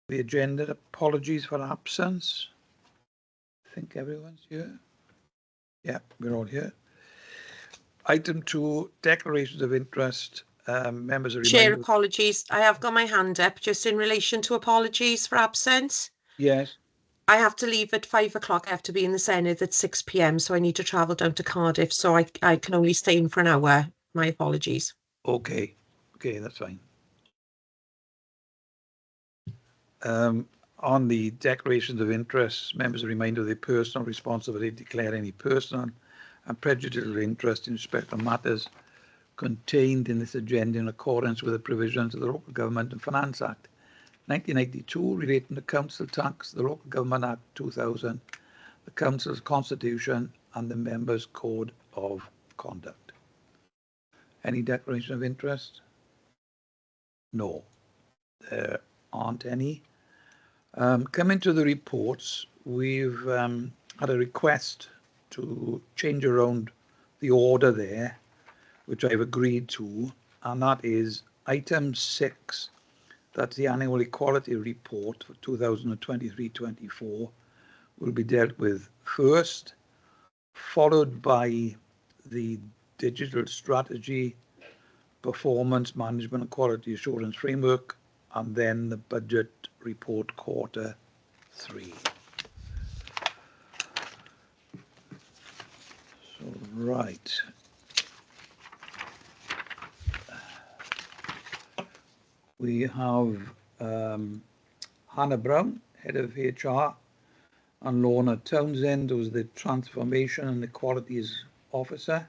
The agenda, apologies for absence. I think everyone's here. Yeah, we're all here. Item 2, declarations of interest. Members are reminded. Chair, apologies. I have got my hand up just in relation to apologies for absence. Yes. I have to leave at 5 o'clock. I have to be in the Senedd at 6 p.m. So I need to travel down to Cardiff. So I can only stay in for an hour. My apologies. Okay. Okay, that's fine. On the declarations of interest, members are reminded of their personal responsibility to declare any personal and prejudicial interest in respect of matters contained in this agenda in accordance with the provisions of the Local Government and Finance Act 1992 relating to council tax, the Local Government Act 2000, the Council's Constitution and the Members' Code of Conduct. Any declaration of interest? No, there aren't any. Coming to the reports, we've had a request to change around the order there, which I've agreed to, and that is item 6, that's the annual equality report for 2023-24, will be dealt with first, followed by the digital strategy, performance management and quality assurance framework, and then the budget report quarter 3. So, right. We have Hannah Brown, Head of HR, and Lorna Townsend, who's the Transformation and Equalities Officer.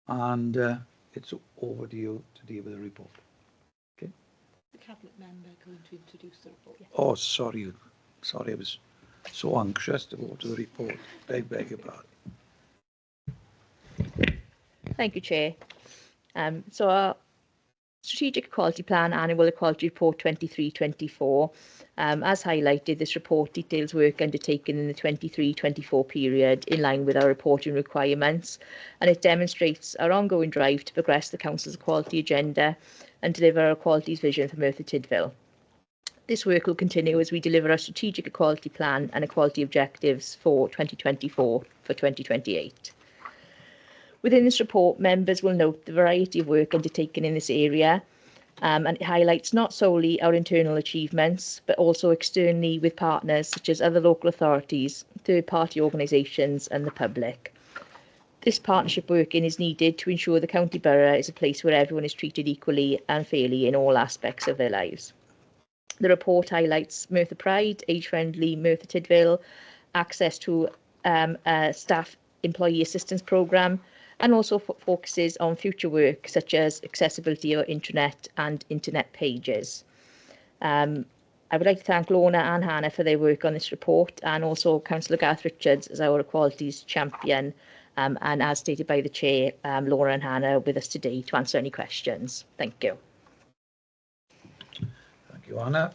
And it's over to you to deal with the report. Okay. The Cabinet member going to introduce the report. Yes. Oh, sorry, I was so anxious to go to the report. I beg your pardon. Thank you, Chair. So our Strategic Equality Plan Annual Equality Report 23-24, as highlighted, this report details work undertaken in the 23-24 period in line with our reporting requirements, and it demonstrates our ongoing drive to progress the Council's equality agenda and deliver our equalities vision for Merthyr Tydfil. This work will continue as we deliver our Strategic Equality Plan and equality objectives for 2024 for 2028. Within this report, members will note the variety of work undertaken in this area, and it highlights not solely our internal achievements, but also externally with partners such as other local authorities, third-party organisations and the public. This partnership working is needed to ensure the county borough is a place where everyone is treated equally and fairly in all aspects of their lives. The report highlights Merthyr Pride, age-friendly Merthyr Tydfil, access to a staff employee assistance programme, and also focuses on future work such as accessibility of intranet and internet pages. I would like to thank Lorna and Hannah for their work on this report, and also Councillor Gareth Richards as our equalities champion, and as stated by the Chair, Lorna and Hannah are with us today to answer any questions. Thank you. Thank you, Hannah.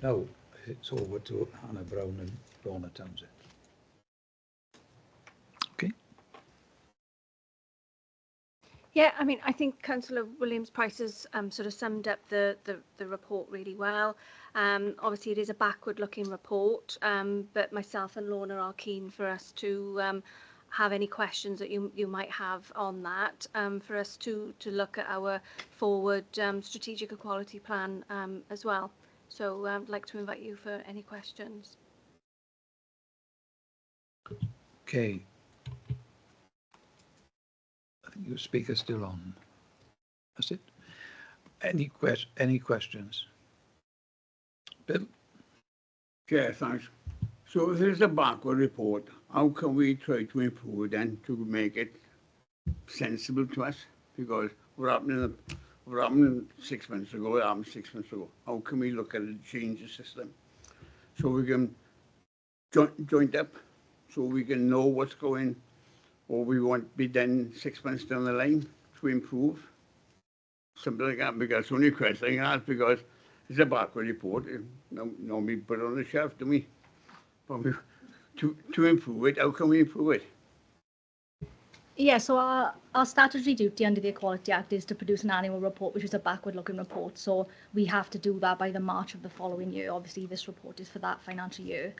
Now it's over to Hannah Brown and Lorna Townsend. Yeah, I mean, I think Councillor Williams-Price has sort of summed up the report really well. Obviously, it is a backward-looking report, but myself and Lorna are keen for us to have any questions that you might have on that, for us to look at our forward strategic equality plan as well. So I'd like to invite you for any questions. Okay. I think your speaker's still on. That's it. Any questions? Bill? Chair, thanks. So if there's a backward report, how can we try to improve it then to make it sensible to us? Because what happened 6 months ago, what happened 6 months ago? How can we look at it, change the system so we can joint up, so we can know what's going, or we want to be done 6 months down the line to improve? Something like that, because it's only a question I ask, because it's a backward report. Normally put it on the shelf, do we? But to improve it, how can we improve it? Yeah, so our statutory duty under the Equality Act is to produce an annual report, which is a backward-looking report. So we have to do that by the March of the following year. Obviously, this report is for that financial year.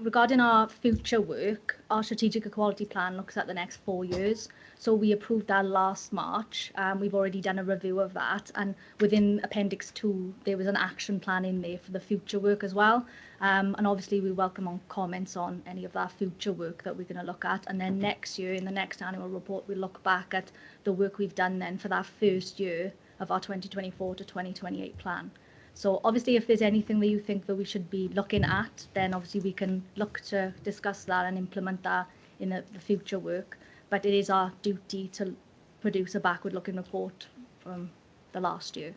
Regarding our future work, our strategic equality plan looks at the next 4 years. So we approved that last March. We've already done a review of that. And within Appendix 2, there was an action plan in there for the future work as well. And obviously we welcome on comments on any of that future work that we're going to look at. And then next year, in the next annual report, we'll look back at the work we've done then for that first year of our 2024 to 2028 plan. So obviously, if there's anything that you think that we should be looking at, then obviously we can look to discuss that and implement that in the future work. But it is our duty to produce a backward-looking report from the last year.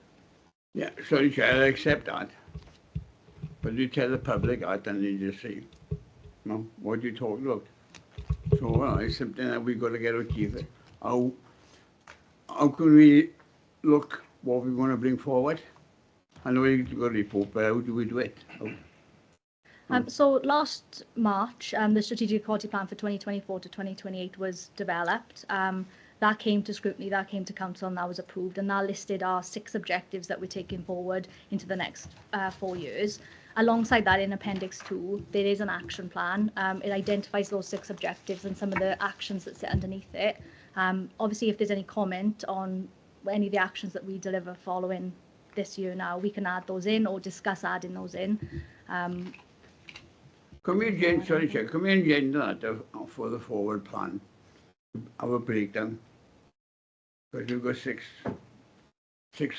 Yeah, sorry, Chair, I accept that. But you tell the public that and they just say, no, what are you talking about? So it's something that we've got to get achieved. How can we look what we want to bring forward? I know you've got a report, but how do we do it? So last March, the Strategic Equality Plan for 2024 to 2028 was developed. That came to scrutiny, that came to council, and that was approved. And that listed our 6 objectives that we're taking forward into the next 4 years. Alongside that, in Appendix 2, there is an action plan. It identifies those 6 objectives and some of the actions that sit underneath it. Obviously, if there's any comment on any of the actions that we deliver following this year now, we can add those in or discuss adding those in. Can we change that for the forward plan? Have a breakdown. Because we've got six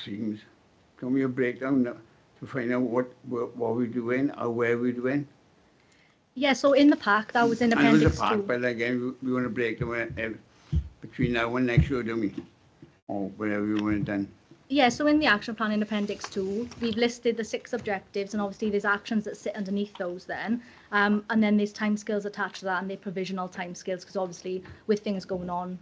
themes. Can we have a breakdown to find out what we're doing or where we're doing? Yeah, so in the pack, that was in Appendix 2. It was a pack, but again, we want to break them between now and next year, don't we? Or whatever we want it done. Yeah, so in the action plan in Appendix 2, we've listed the 6 objectives, and obviously there's actions that sit underneath those then. And then there's timescales attached to that, and they're provisional timescales, because obviously with things going on,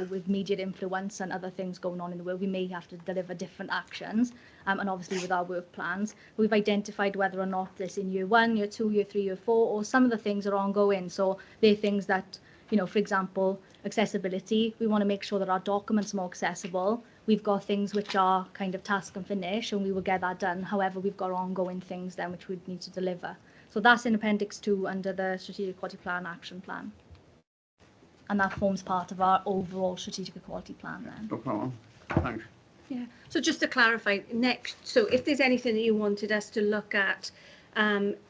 with immediate influence and other things going on in the world, we may have to deliver different actions, and obviously with our work plans. We've identified whether or not this in year 1, year 2, year 3, year 4, or some of the things are ongoing. So they're things that, for example, accessibility, we want to make sure that our documents are more accessible. We've got things which are kind of task and finish, and we will get that done. However, we've got ongoing things then which we need to deliver. So that's in Appendix 2 under the Strategic Equality Plan Action Plan. And that forms part of our overall Strategic Equality Plan then. No problem. Thanks. Yeah. So just to clarify, so if there's anything that you wanted us to look at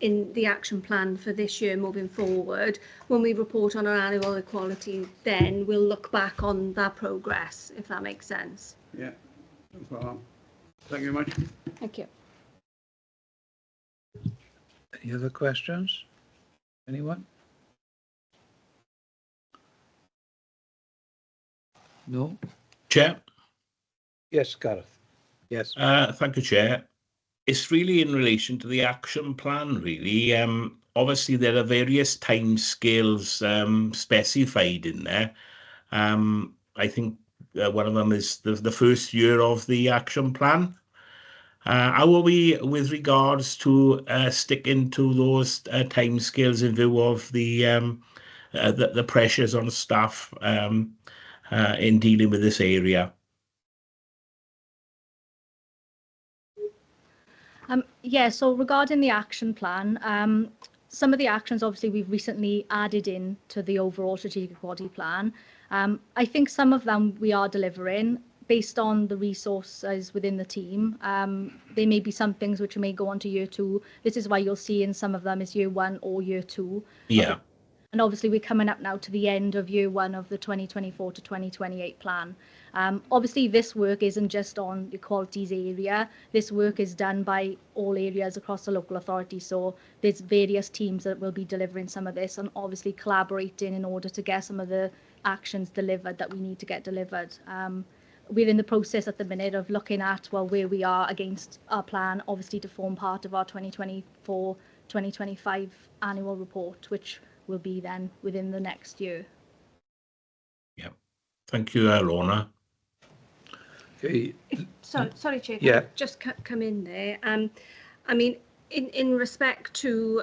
in the action plan for this year moving forward, when we report on our annual equality, then we'll look back on that progress, if that makes sense. Yeah, no problem. Thank you very much. Thank you. Any other questions? Anyone? No? Chair? Yes, Gareth. Yes. Thank you, Chair. It's really in relation to the action plan, really. Obviously, there are various timescales specified in there. I think one of them is the first year of the action plan. How are we with regards to sticking to those timescales in view of the pressures on staff in dealing with this area? Yeah, so regarding the action plan, some of the actions obviously we've recently added in to the overall strategic equality plan. I think some of them we are delivering based on the resources within the team. There may be some things which may go on to year 2. This is why you'll see in some of them is year 1 or year 2. Yeah. And obviously we're coming up now to the end of year 1 of the 2024 to 2028 plan. Obviously this work isn't just on the equalities area. This work is done by all areas across the local authority. So there's various teams that will be delivering some of this and obviously collaborating in order to get some of the actions delivered that we need to get delivered. We're in the process at the minute of looking at, where we are against our plan, obviously to form part of our 2024-2025 annual report, which will be then within the next year. Yeah. Thank you, Lorna. Okay. Sorry, Chair. Yeah. Just come in there. I mean, In respect to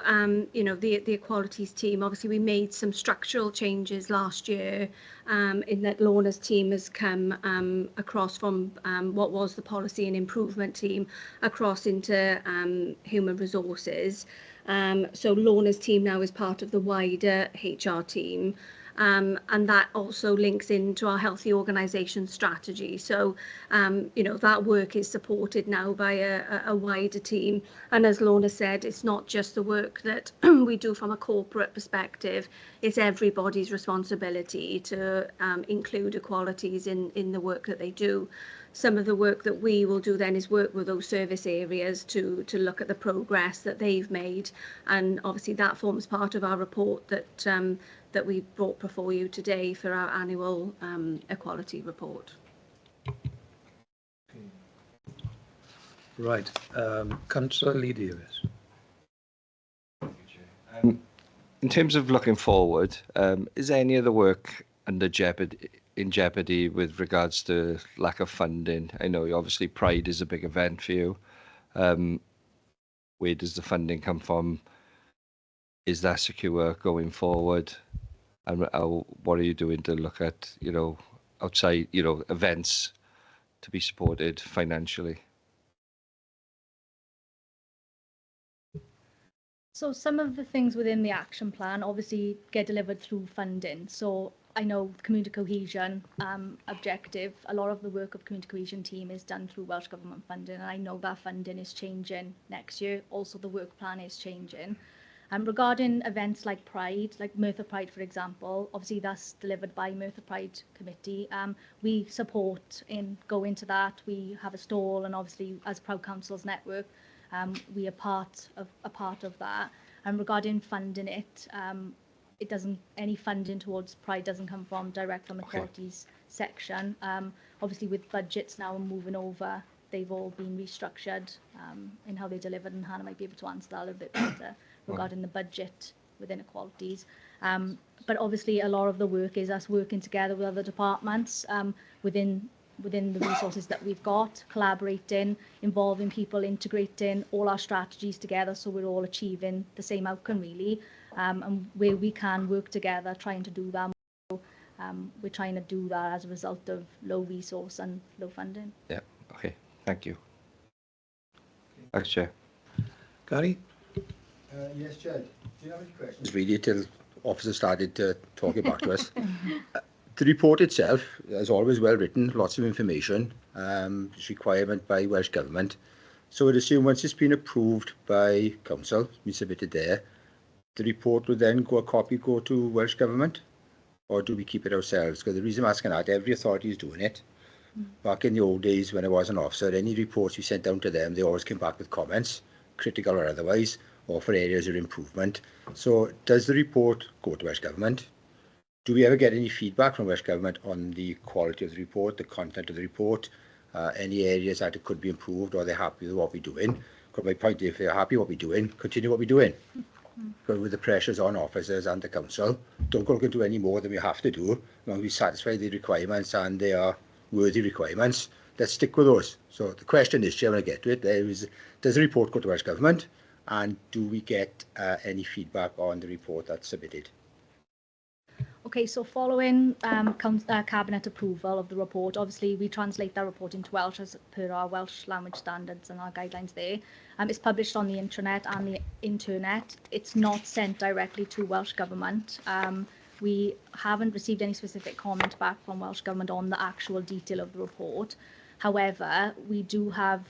you know, the equalities team, obviously we made some structural changes last year, in that Lorna's team has come across from what was the policy and improvement team across into human resources. So Lorna's team now is part of the wider HR team. And that also links into our healthy organisation strategy. So, you know, that work is supported now by a wider team. And as Lorna said, it's not just the work that we do from a corporate perspective, it's everybody's responsibility to include equalities in the work that they do. Some of the work that we will do then is work with those service areas to look at the progress that they've made, and obviously that forms part of our report that we brought before you today for our annual equality report. Right, Councillor Lee Davis. In terms of looking forward, is any of the work in jeopardy with regards to lack of funding? I know obviously Pride is a big event for you. Where does the funding come from? Is that secure going forward? And what are you doing to look at, you know, outside, you know, events to be supported financially? So some of the things within the action plan obviously get delivered through funding. So I know community cohesion objective, a lot of the work of community cohesion team is done through Welsh Government funding, and I know that funding is changing next year. Also the work plan is changing. Regarding events like Pride, like Merthyr Pride, for example, obviously that's delivered by Merthyr Pride Committee. We support in going to that. We have a stall, and obviously as Proud Councils Network, we are part of that. And regarding funding it, it doesn't, any funding towards Pride doesn't come from direct from equalities section. Obviously with budgets now moving over, they've all been restructured in how they're delivered, and Hannah might be able to answer that a little bit better regarding the budget within equalities. But obviously a lot of the work is us working together with other departments within the resources that we've got, collaborating, involving people, integrating all our strategies together so we're all achieving the same outcome really. And where we can work together trying to do that, we're trying to do that as a result of low resource and low funding. Yeah, okay, thank you. Thanks, Chair. Gary? Yes, Chair. Do you have any questions? Really, till officers started talking back to us. The report itself is always well written, lots of information, it's requirement by Welsh Government. So I'd assume once it's been approved by Council, been submitted there, the report would then a copy go to Welsh Government, or do we keep it ourselves? Because the reason I'm asking that, every authority is doing it. Back in the old days when I was an officer, any reports we sent down to them, they always came back with comments, critical or otherwise, or for areas of improvement. So does the report go to Welsh Government? Do we ever get any feedback from Welsh Government on the quality of the report, the content of the report, any areas that it could be improved, or they're happy with what we're doing? Because my point is, if they're happy with what we're doing, continue what we're doing. Because with the pressures on officers and the council, don't go into any more than we have to do. As long as we satisfy the requirements and they are worthy requirements, let's stick with those. So the question is, Chair, when I get to it, does the report go to Welsh Government, and do we get any feedback on the report that's submitted? Okay, so following Cabinet approval of the report, obviously we translate that report into Welsh as per our Welsh language standards and our guidelines there. It's published on the intranet and the internet. It's not sent directly to Welsh Government. We haven't received any specific comment back from Welsh Government on the actual detail of the report. However, we do have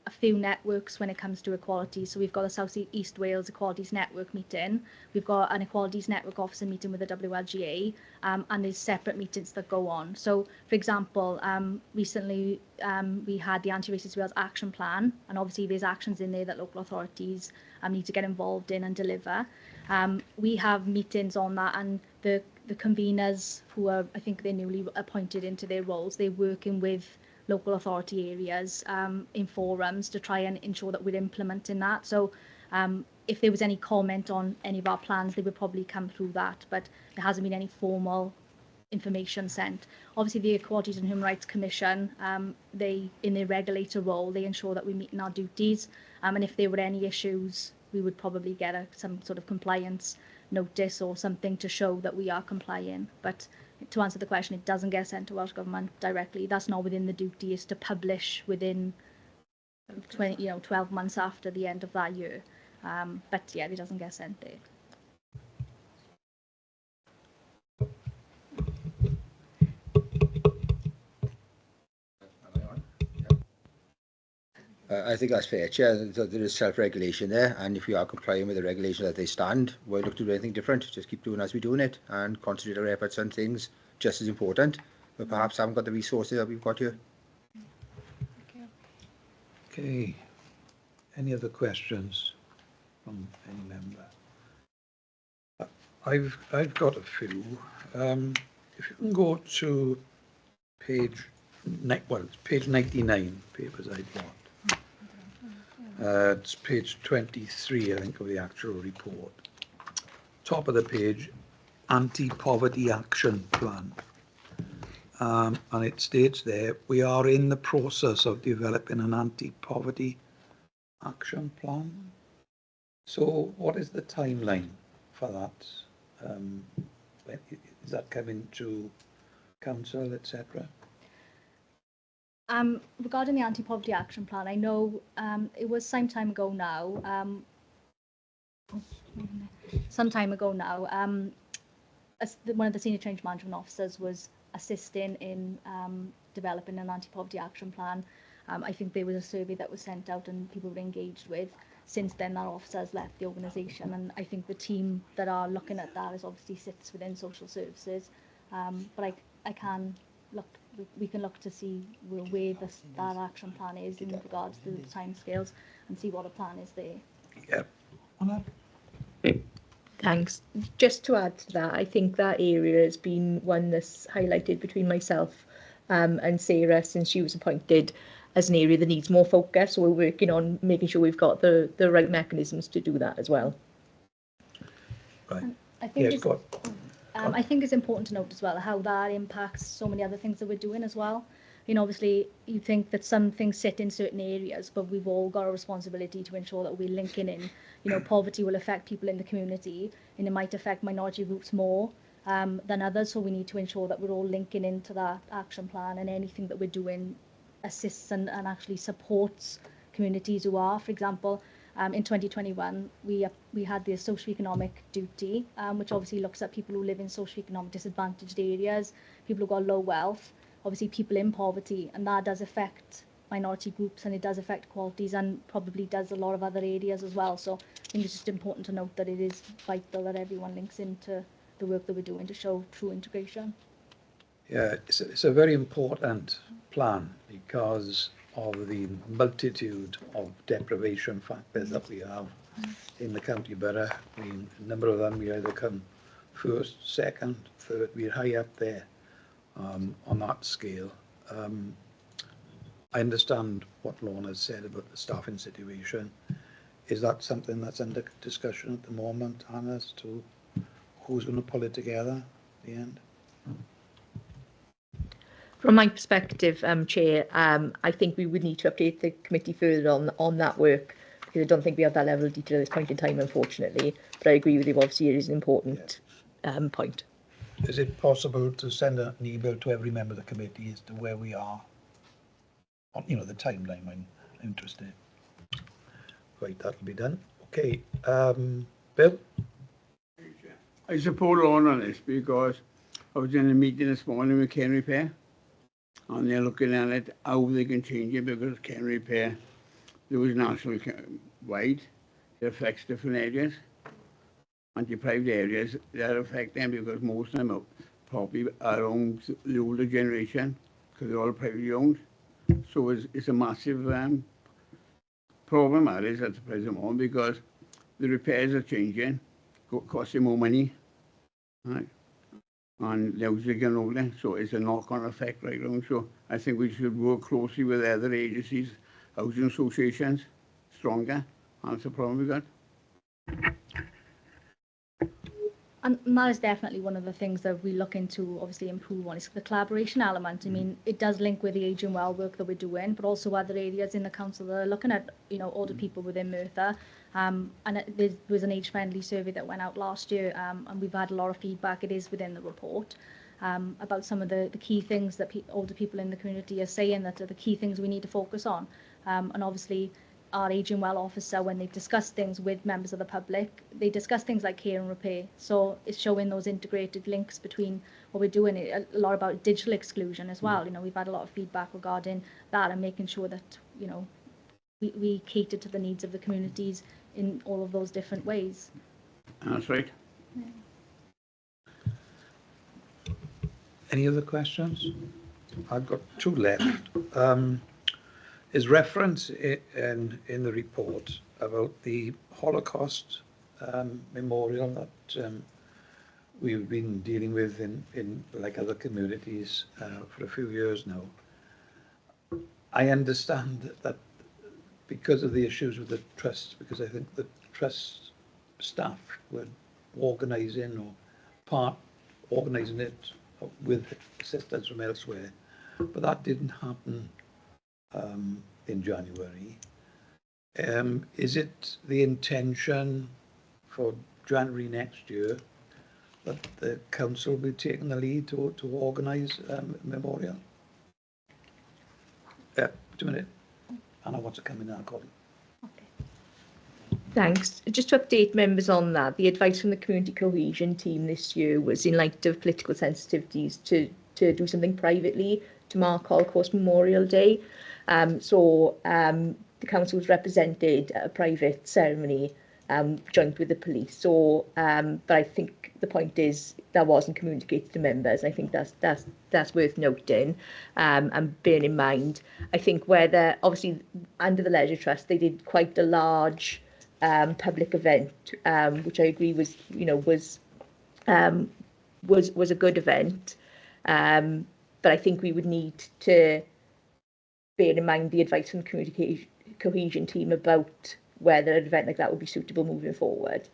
a few networks when it comes to equality. So we've got a South East Wales Equalities Network meeting. We've got an Equalities Network officer meeting with the WLGA, and there's separate meetings that go on. So, for example, recently we had the Anti-Racist Wales Action Plan, and obviously there's actions in there that local authorities need to get involved in and deliver. We have meetings on that, and the conveners who are, I think they're newly appointed into their roles, they're working with local authority areas in forums to try and ensure that we're implementing that. So if there was any comment on any of our plans, they would probably come through that, but there hasn't been any formal information sent. Obviously, the Equalities and Human Rights Commission, they, in their regulator role, they ensure that we're meeting our duties. And if there were any issues, we would probably get some sort of compliance notice or something to show that we are complying. But to answer the question, it doesn't get sent to Welsh Government directly. That's not within the duty, is to publish within 12 months after the end of that year. But yeah, it doesn't get sent there. I think that's fair, Chair. There is self-regulation there, and if we are complying with the regulations as they stand, we'll look to do anything different. Just keep doing as we're doing it and concentrate our efforts on things just as important, but perhaps haven't got the resources that we've got here. Okay. Any other questions from any member? I've got a few. If you can go to page 99, papers I've got. It's page 23, I think, of the actual report. Top of the page, Anti-Poverty Action Plan. And it states there, we are in the process of developing an anti-poverty action plan. So what is the timeline for that? Is that coming to council, etc.? Regarding the anti-poverty action plan, I know it was some time ago now. One of the senior change management officers was assisting in developing an anti-poverty action plan. I think there was a survey that was sent out and people were engaged with. Since then, that officer has left the organisation, and I think the team that are looking at that is obviously sits within social services. But I can look. We can look to see where that action plan is in regards to the timescales and see what a plan is there. Yeah. Anna? Thanks. Just to add to that, I think that area has been one that's highlighted between myself and Sarah since she was appointed as an area that needs more focus. So we're working on making sure we've got the right mechanisms to do that as well. Right. I think Yeah, I think it's important to note as well how that impacts so many other things that we're doing as well. You know, obviously, you think that some things sit in certain areas, but we've all got a responsibility to ensure that we're linking in. You know, poverty will affect people in the community, and it might affect minority groups more than others. So we need to ensure that we're all linking into that action plan, and anything that we're doing assists and actually supports communities who are, for example, in 2021, we had the socio-economic duty, which obviously looks at people who live in socio-economic disadvantaged areas, people who got low wealth, obviously people in poverty, and that does affect minority groups and it does affect equalities and probably does a lot of other areas as well. So I think it's just important to note that it is vital that everyone links into the work that we're doing to show true integration. Yeah, it's a very important plan because of the multitude of deprivation factors that we have in the county borough. I mean, a number of them we either come first, second, third, we're high up there on that scale. I understand what Lorna has said about the staffing situation. Is that something that's under discussion at the moment, Anna, as to who's going to pull it together at the end? From my perspective, Chair, I think we would need to update the committee further on that work, because I don't think we have that level of detail at this point in time, unfortunately. But I agree with you, obviously it is an important point. Is it possible to send an email to every member of the committee as to where we are on, you know, the timeline? I'm interested. Right, that'll be done. Okay, Bill? I support Lorna on this because I was in a meeting this morning with Care Repair, and they're looking at it, how they can change it, because Care Repair, there was national wide, it affects different areas, and deprived areas that affect them because most of them probably are owned the older generation, because they're all privately owned. So it's a massive problem that is at the present moment, because the repairs are changing, costing more money, right? And those are getting older, so it's a knock-on effect right around. So I think we should work closely with other agencies, housing associations, stronger. That's the problem we got. And that is definitely one of the things that we look into, obviously improve on, is the collaboration element. I mean, it does link with the Aging Well work that we're doing, but also other areas in the council that are looking at, you know, older people within Merthyr. And there was an age-friendly survey that went out last year, and we've had a lot of feedback. It is within the report about some of the key things that older people in the community are saying that are the key things we need to focus on. And obviously, our Aging Well officer, when they discuss things with members of the public, they discuss things like care and repair. So it's showing those integrated links between what we're doing, a lot about digital exclusion as well. You know, we've had a lot of feedback regarding that and making sure that, you know, we cater to the needs of the communities in all of those different ways. That's right. Yeah. Any other questions? I've got two left. Is reference in the report about the Holocaust memorial that we've been dealing with in like other communities for a few years now. I understand that because of the issues with the trust, because I think the trust staff were organising or part organising it with assistance from elsewhere, but that didn't happen in January. Is it the intention for January next year that the council will be taking the lead to organise a memorial? Yeah, 2 minutes. Anna wants to come in now, Colin. Thanks. Just to update members on that, the advice from the community cohesion team this year was, in light of political sensitivities, to do something privately to mark Holocaust Memorial Day. The council was represented at a private ceremony joint with the police. But I think the point is that wasn't communicated to members. I think that's worth noting and bearing in mind. I think whether, obviously, under the Leisure Trust, they did quite a large public event, which I agree was a good event. But I think we would need to bear in mind the advice from the community cohesion team about whether an event like that would be suitable moving forward.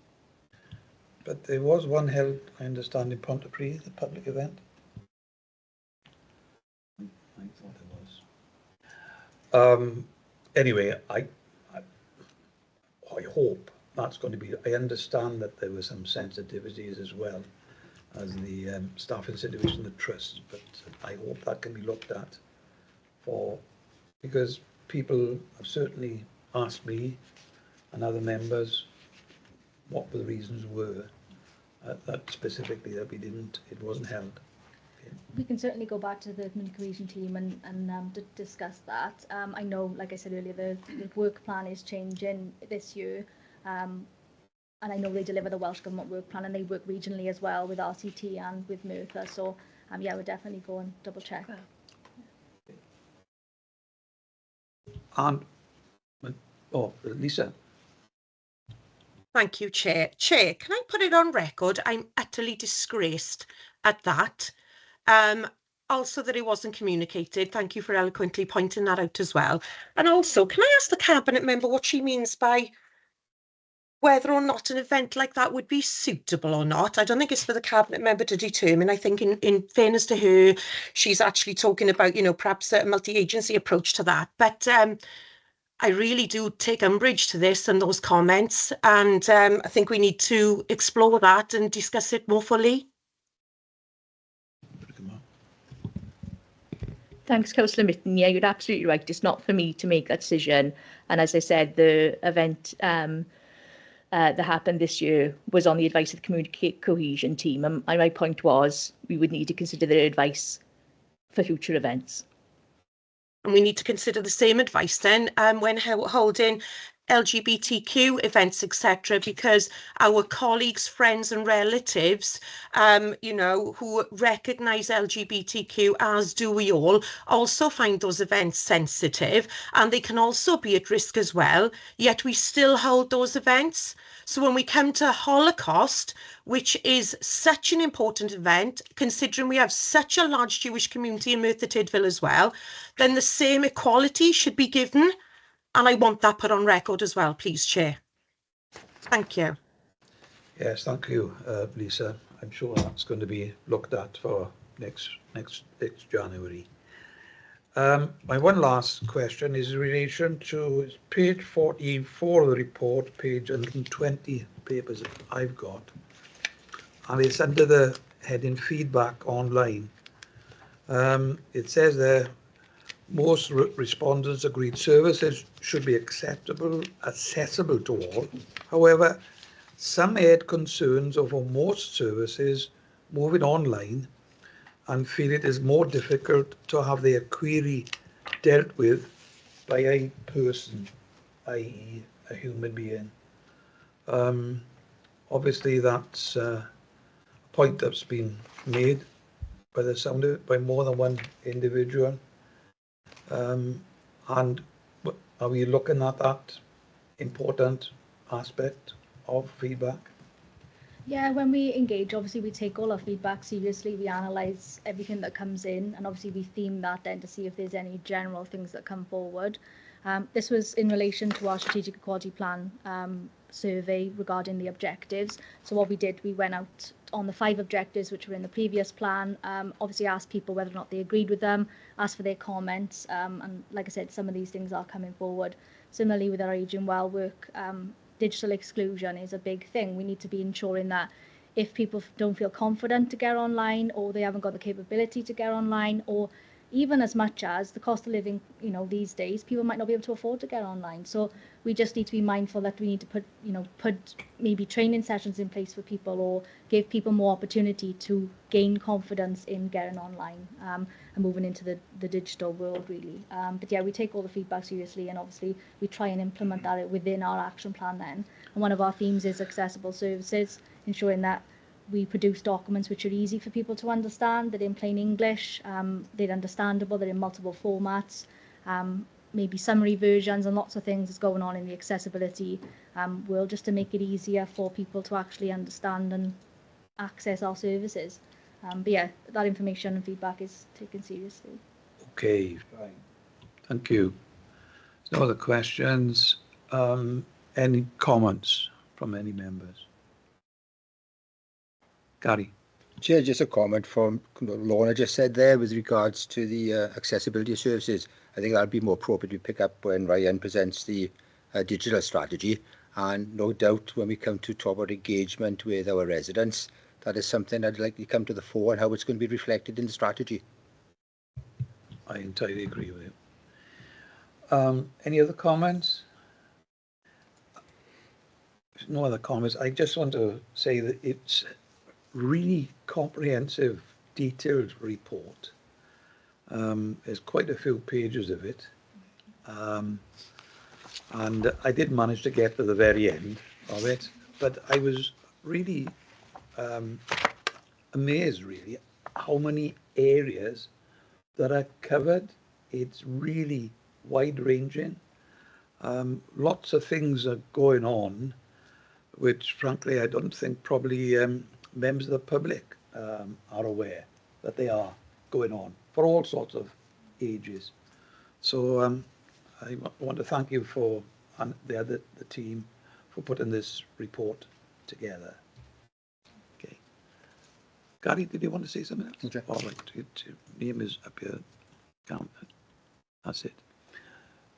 But there was one held, I understand, in Pontypridd, the public event. I thought it was. Anyway, I hope that's going to be. I understand that there were some sensitivities as well as the staffing situation of the trust, but I hope that can be looked at because people have certainly asked me and other members what the reasons were that specifically that it wasn't held. Okay. We can certainly go back to the community cohesion team and discuss that. I know, like I said earlier, the work plan is changing this year, and I know they deliver the Welsh Government work plan, and they work regionally as well with RCT and with Merthyr. So yeah, we'll definitely go and double check. And Lisa. Thank you, Chair. Chair, can I put it on record? I'm utterly disgraced at that. Also that it wasn't communicated. Thank you for eloquently pointing that out as well. And also, can I ask the Cabinet member what she means by whether or not an event like that would be suitable or not? I don't think it's for the Cabinet member to determine. I think in fairness to her, she's actually talking about, perhaps a multi-agency approach to that. But I really do take umbrage to this and those comments, and I think we need to explore that and discuss it more fully. Thanks, Councillor Mitten. Yeah, you're absolutely right. It's not for me to make that decision. And as I said, the event that happened this year was on the advice of the community cohesion team. And my point was we would need to consider their advice for future events. And we need to consider the same advice then when holding LGBTQ events, etc., because our colleagues, friends and relatives, who recognise LGBTQ, as do we all, also find those events sensitive, and they can also be at risk as well, yet we still hold those events. So when we come to Holocaust, which is such an important event, considering we have such a large Jewish community in Merthyr Tydfil as well, then the same equality should be given. And I want that put on record as well, please, Chair. Thank you. Yes, thank you, Lisa. I'm sure that's going to be looked at for next January. My one last question is in relation to page 44 of the report, page 120 papers that I've got, and it's under the heading feedback online. It says there, most respondents agreed services should be accessible to all. However, some had concerns over most services moving online and feel it is more difficult to have their query dealt with by a person, i.e. a human being. Obviously that's a point that's been made by the sound of it by more than one individual. And are we looking at that important aspect of feedback? Yeah, when we engage, obviously we take all our feedback seriously. We analyse everything that comes in, and obviously we theme that then to see if there's any general things that come forward. This was in relation to our strategic equality plan survey regarding the objectives. So what we did, we went out on the 5 objectives which were in the previous plan, obviously asked people whether or not they agreed with them, asked for their comments, and like I said, some of these things are coming forward. Similarly with our ageing well work, digital exclusion is a big thing. We need to be ensuring that if people don't feel confident to get online, or they haven't got the capability to get online, or even as much as the cost of living, these days, people might not be able to afford to get online. So we just need to be mindful that we need to put maybe training sessions in place for people, or give people more opportunity to gain confidence in getting online and moving into the digital world, really. But yeah, we take all the feedback seriously, and obviously we try and implement that within our action plan then. And one of our themes is accessible services, ensuring that we produce documents which are easy for people to understand, they're in plain English, they're understandable, they're in multiple formats, maybe summary versions, and lots of things is going on in the accessibility world, just to make it easier for people to actually understand and access our services. But yeah, that information and feedback is taken seriously. Okay, fine. Thank you. No other questions. Any comments from any members? Gary. Chair, just a comment from Lorna just said there with regards to the accessibility services. I think that'll be more appropriate to pick up when Ryan presents the digital strategy. And no doubt when we come to talk about engagement with our residents, that is something I'd like to come to the fore and how it's going to be reflected in the strategy. I entirely agree with you. Any other comments? No other comments. I just want to say that it's really comprehensive, detailed report. There's quite a few pages of it. And I did manage to get to the very end of it, but I was really amazed, really, how many areas that are covered. It's really wide-ranging. Lots of things are going on, which, frankly, I don't think probably members of the public are aware that they are going on for all sorts of ages. So I want to thank you and the team for putting this report together. Okay. Gary, did you want to say something else? Okay. All right, your name is up here. That's it.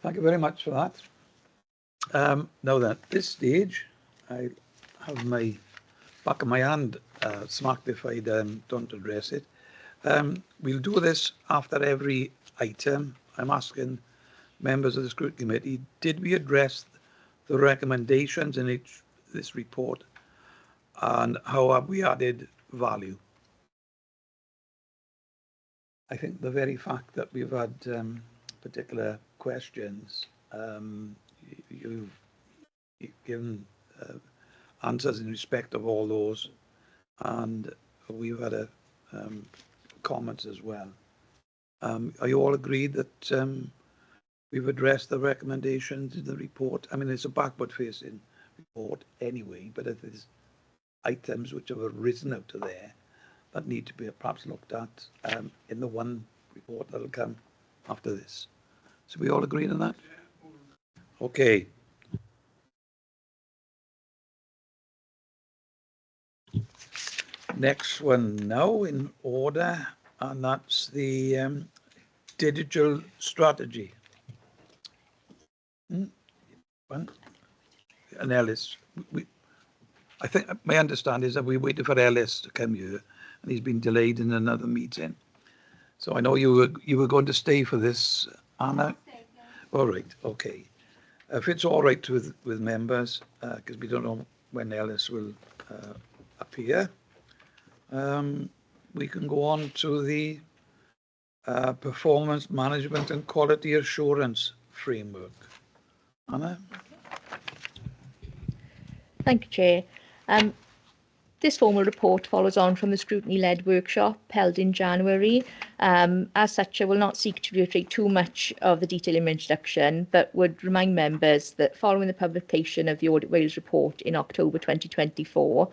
Thank you very much for that. Now then, at this stage, I have my back of my hand smacked if I don't address it. We'll do this after every item. I'm asking members of the Scrutiny Committee, did we address the recommendations in this report, and how have we added value? I think the very fact that we've had particular questions, you've given answers in respect of all those, and we've had comments as well. Are you all agreed that we've addressed the recommendations in the report? I mean, it's a backward-facing report anyway, but if there's items which have arisen out of there that need to be perhaps looked at in the one report that'll come after this. So we all agreed on that? Okay. next one now in order, and that's the digital strategy. One. And Ellis, I think my understanding is that we waited for Ellis to come here, and he's been delayed in another meeting. So I know you were going to stay for this, Anna. All right, okay. If it's all right with members, because we don't know when Ellis will appear, we can go on to the performance management and quality assurance framework. Anna? Thank you, Chair. This formal report follows on from the scrutiny-led workshop held in January. As such, I will not seek to reiterate too much of the detail in my introduction, but would remind members that following the publication of the Audit Wales report in October 2024,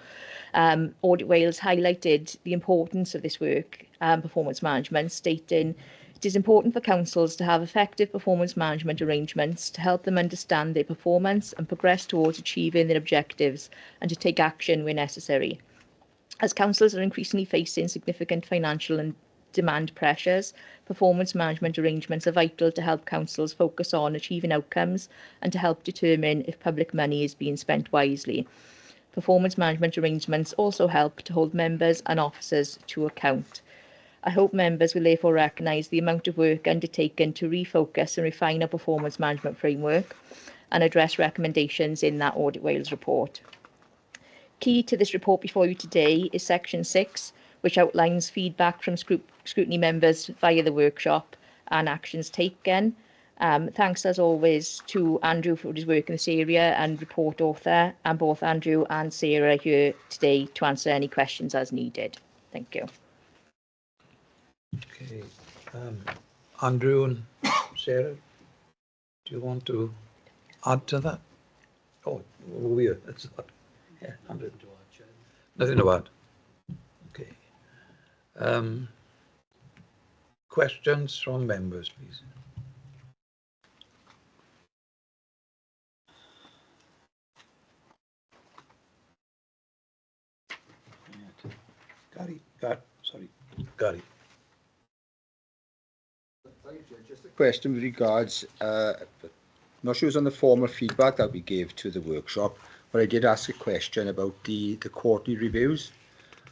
Audit Wales highlighted the importance of this work, performance management, stating, "It is important for councils to have effective performance management arrangements to help them understand their performance and progress towards achieving their objectives and to take action where necessary. As councils are increasingly facing significant financial and demand pressures, performance management arrangements are vital to help councils focus on achieving outcomes and to help determine if public money is being spent wisely. Performance management arrangements also help to hold members and officers to account." I hope members will therefore recognise the amount of work undertaken to refocus and refine our performance management framework and address recommendations in that Audit Wales report. Key to this report before you today is section 6, which outlines feedback from scrutiny members via the workshop and actions taken. Thanks as always to Andrew for his work in this area and report author, and both Andrew and Sarah here today to answer any questions as needed. Thank you. Okay. Andrew and Sarah, do you want to add to that? Oh, weird. That's not. Yeah, Andrew. Nothing to add. Okay. Questions from members, please. Gary. Just a question with regards, I'm not sure it was on the formal feedback that we gave to the workshop, but I did ask a question about the quarterly reviews.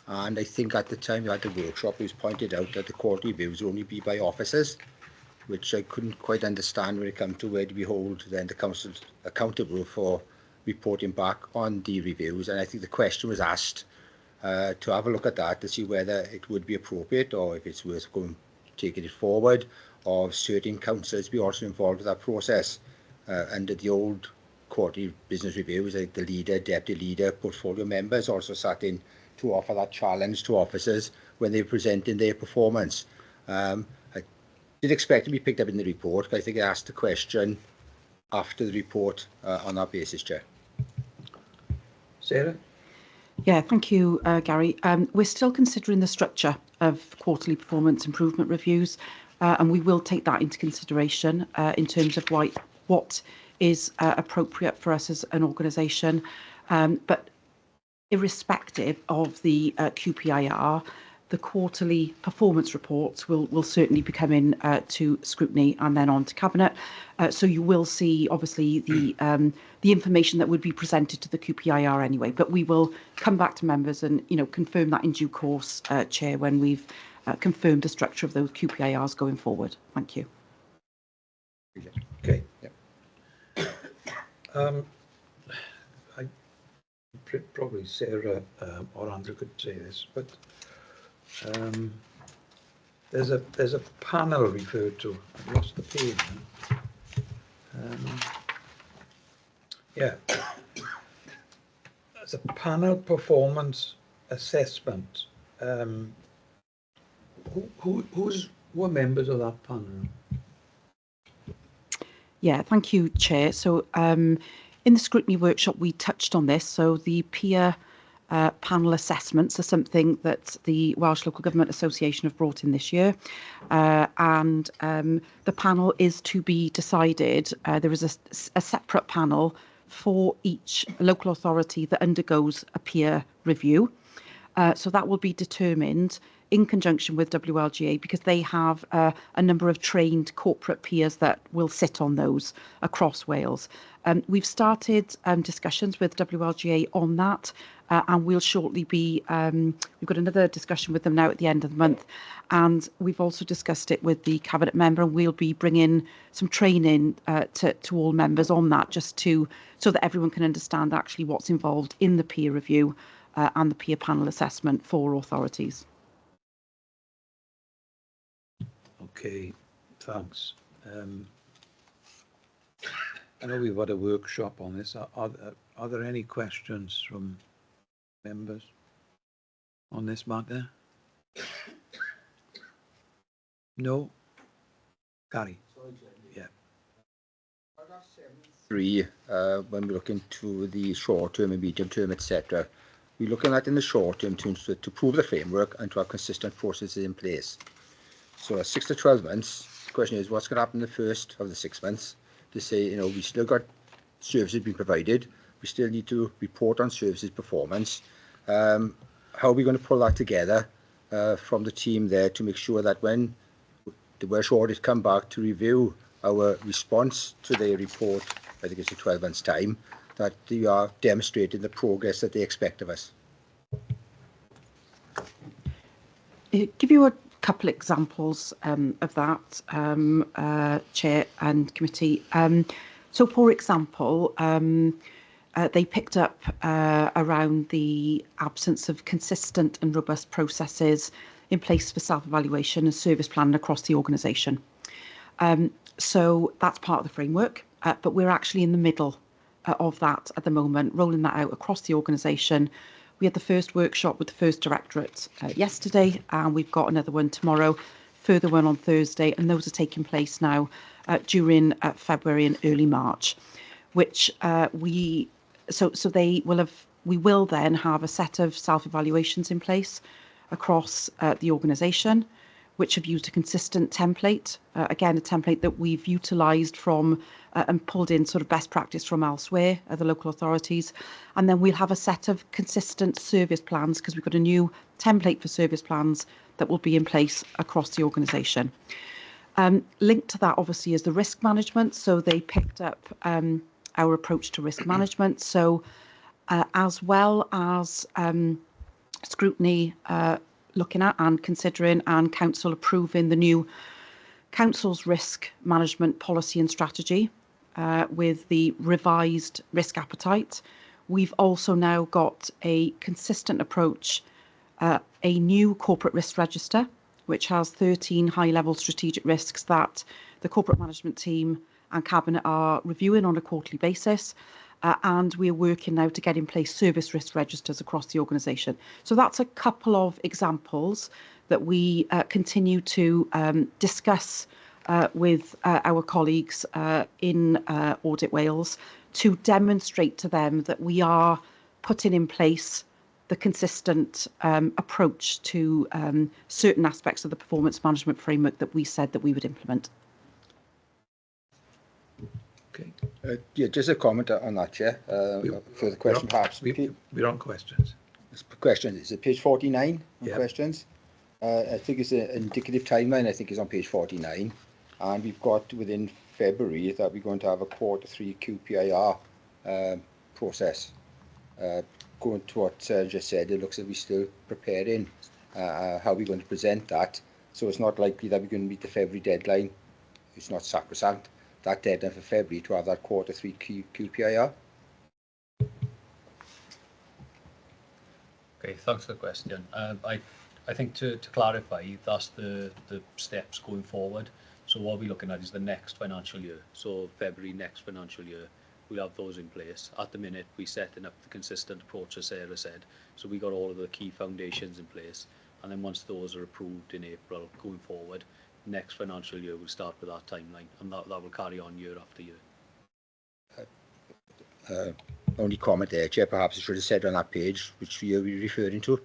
And I think at the time you had the workshop, it was pointed out that the quarterly reviews would only be by officers, which I couldn't quite understand when it comes to where do we hold then the council accountable for reporting back on the reviews. And I think the question was asked to have a look at that to see whether it would be appropriate or if it's worth taking it forward, or certain councillors be also involved with that process. Under the old quarterly business reviews, like the leader, deputy leader, portfolio members also sat in to offer that challenge to officers when they were presenting their performance. I did expect to be picked up in the report, but I think I asked the question after the report on that basis, Chair. Sarah? Yeah, thank you, Gary. We're still considering the structure of quarterly performance improvement reviews, and we will take that into consideration in terms of what is appropriate for us as an organisation. But irrespective of the QPIR, the quarterly performance reports will certainly be coming to scrutiny and then on to Cabinet. So you will see, obviously, the information that would be presented to the QPIR anyway. But we will come back to members and confirm that in due course, Chair, when we've confirmed the structure of those QPIRs going forward. Thank you. Okay. Yep. Probably Sarah or Andrew could say this, but there's a panel referred to. I've lost the page now. Yeah, there's a panel performance assessment. Who were members of that panel? Yeah, thank you, Chair. So in the scrutiny workshop, we touched on this. So the peer panel assessments are something that the Welsh Local Government Association have brought in this year. And the panel is to be decided. There is a separate panel for each local authority that undergoes a peer review. So that will be determined in conjunction with WLGA, because they have a number of trained corporate peers that will sit on those across Wales. We've started discussions with WLGA on that, and we'll shortly be, we've got another discussion with them now at the end of the month, and we've also discussed it with the Cabinet member, and we'll be bringing some training to all members on that, just so that everyone can understand actually what's involved in the peer review and the peer panel assessment for authorities. Okay, thanks. I know we've had a workshop on this. Are there any questions from members on this matter? No? Gary? Yeah. 3, when we look into the short term and medium term, etc., we're looking at in the short term to prove the framework and to have consistent processes in place. So 6 to 12 months, the question is what's going to happen in the first of the 6 months to say, you know, we still got services being provided, we still need to report on services performance. How are we going to pull that together from the team there to make sure that when the Welsh audit come back to review our response to their report, I think it's in 12 months' time, that we are demonstrating the progress that they expect of us? Give you a couple examples of that, Chair and Committee. So, for example, they picked up around the absence of consistent and robust processes in place for self-evaluation and service planning across the organisation. So that's part of the framework, but we're actually in the middle of that at the moment, rolling that out across the organisation. We had the first workshop with the first directorate yesterday, and we've got another one tomorrow, further one on Thursday, and those are taking place now during February and early March, which we will then have a set of self-evaluations in place across the organisation, which have used a consistent template, again, a template that we've utilised from and pulled in sort of best practice from elsewhere, the local authorities. And then we'll have a set of consistent service plans, because we've got a new template for service plans that will be in place across the organisation. Linked to that, obviously, is the risk management. So they picked up our approach to risk management. So as well as scrutiny, looking at and considering and council approving the new council's risk management policy and strategy with the revised risk appetite. We've also now got a consistent approach, a new corporate risk register, which has 13 high-level strategic risks that the corporate management team and Cabinet are reviewing on a quarterly basis. And we're working now to get in place service risk registers across the organisation. So that's a couple of examples that we continue to discuss with our colleagues in Audit Wales to demonstrate to them that we are putting in place the consistent approach to certain aspects of the performance management framework that we said that we would implement. Okay. Yeah, just a comment on that, Chair. Further question, perhaps. We're on questions. Questions. Is it page 49 on Yep. questions? I think it's an indicative timeline. I think is on page 49. And we've got within February that we're going to have a Q3 QPIR process. Going to what Sarah just said, it looks like we're still preparing how we're going to present that. So it's not likely that we're going to meet the February deadline. It's not sacrosanct. That deadline for February to have that Q3 QPIR. Okay, thanks for the question. I think to clarify, that's the steps going forward. So what we're looking at is the next financial year. So February next financial year, we'll have those in place. At the minute, we're setting up the consistent approach, as Sarah said. So we got all of the key foundations in place. And then once those are approved in April, going forward, next financial year we'll start with that timeline, and that will carry on year after year. Only comment there, Chair, perhaps I should have said on that page which year we're referring to.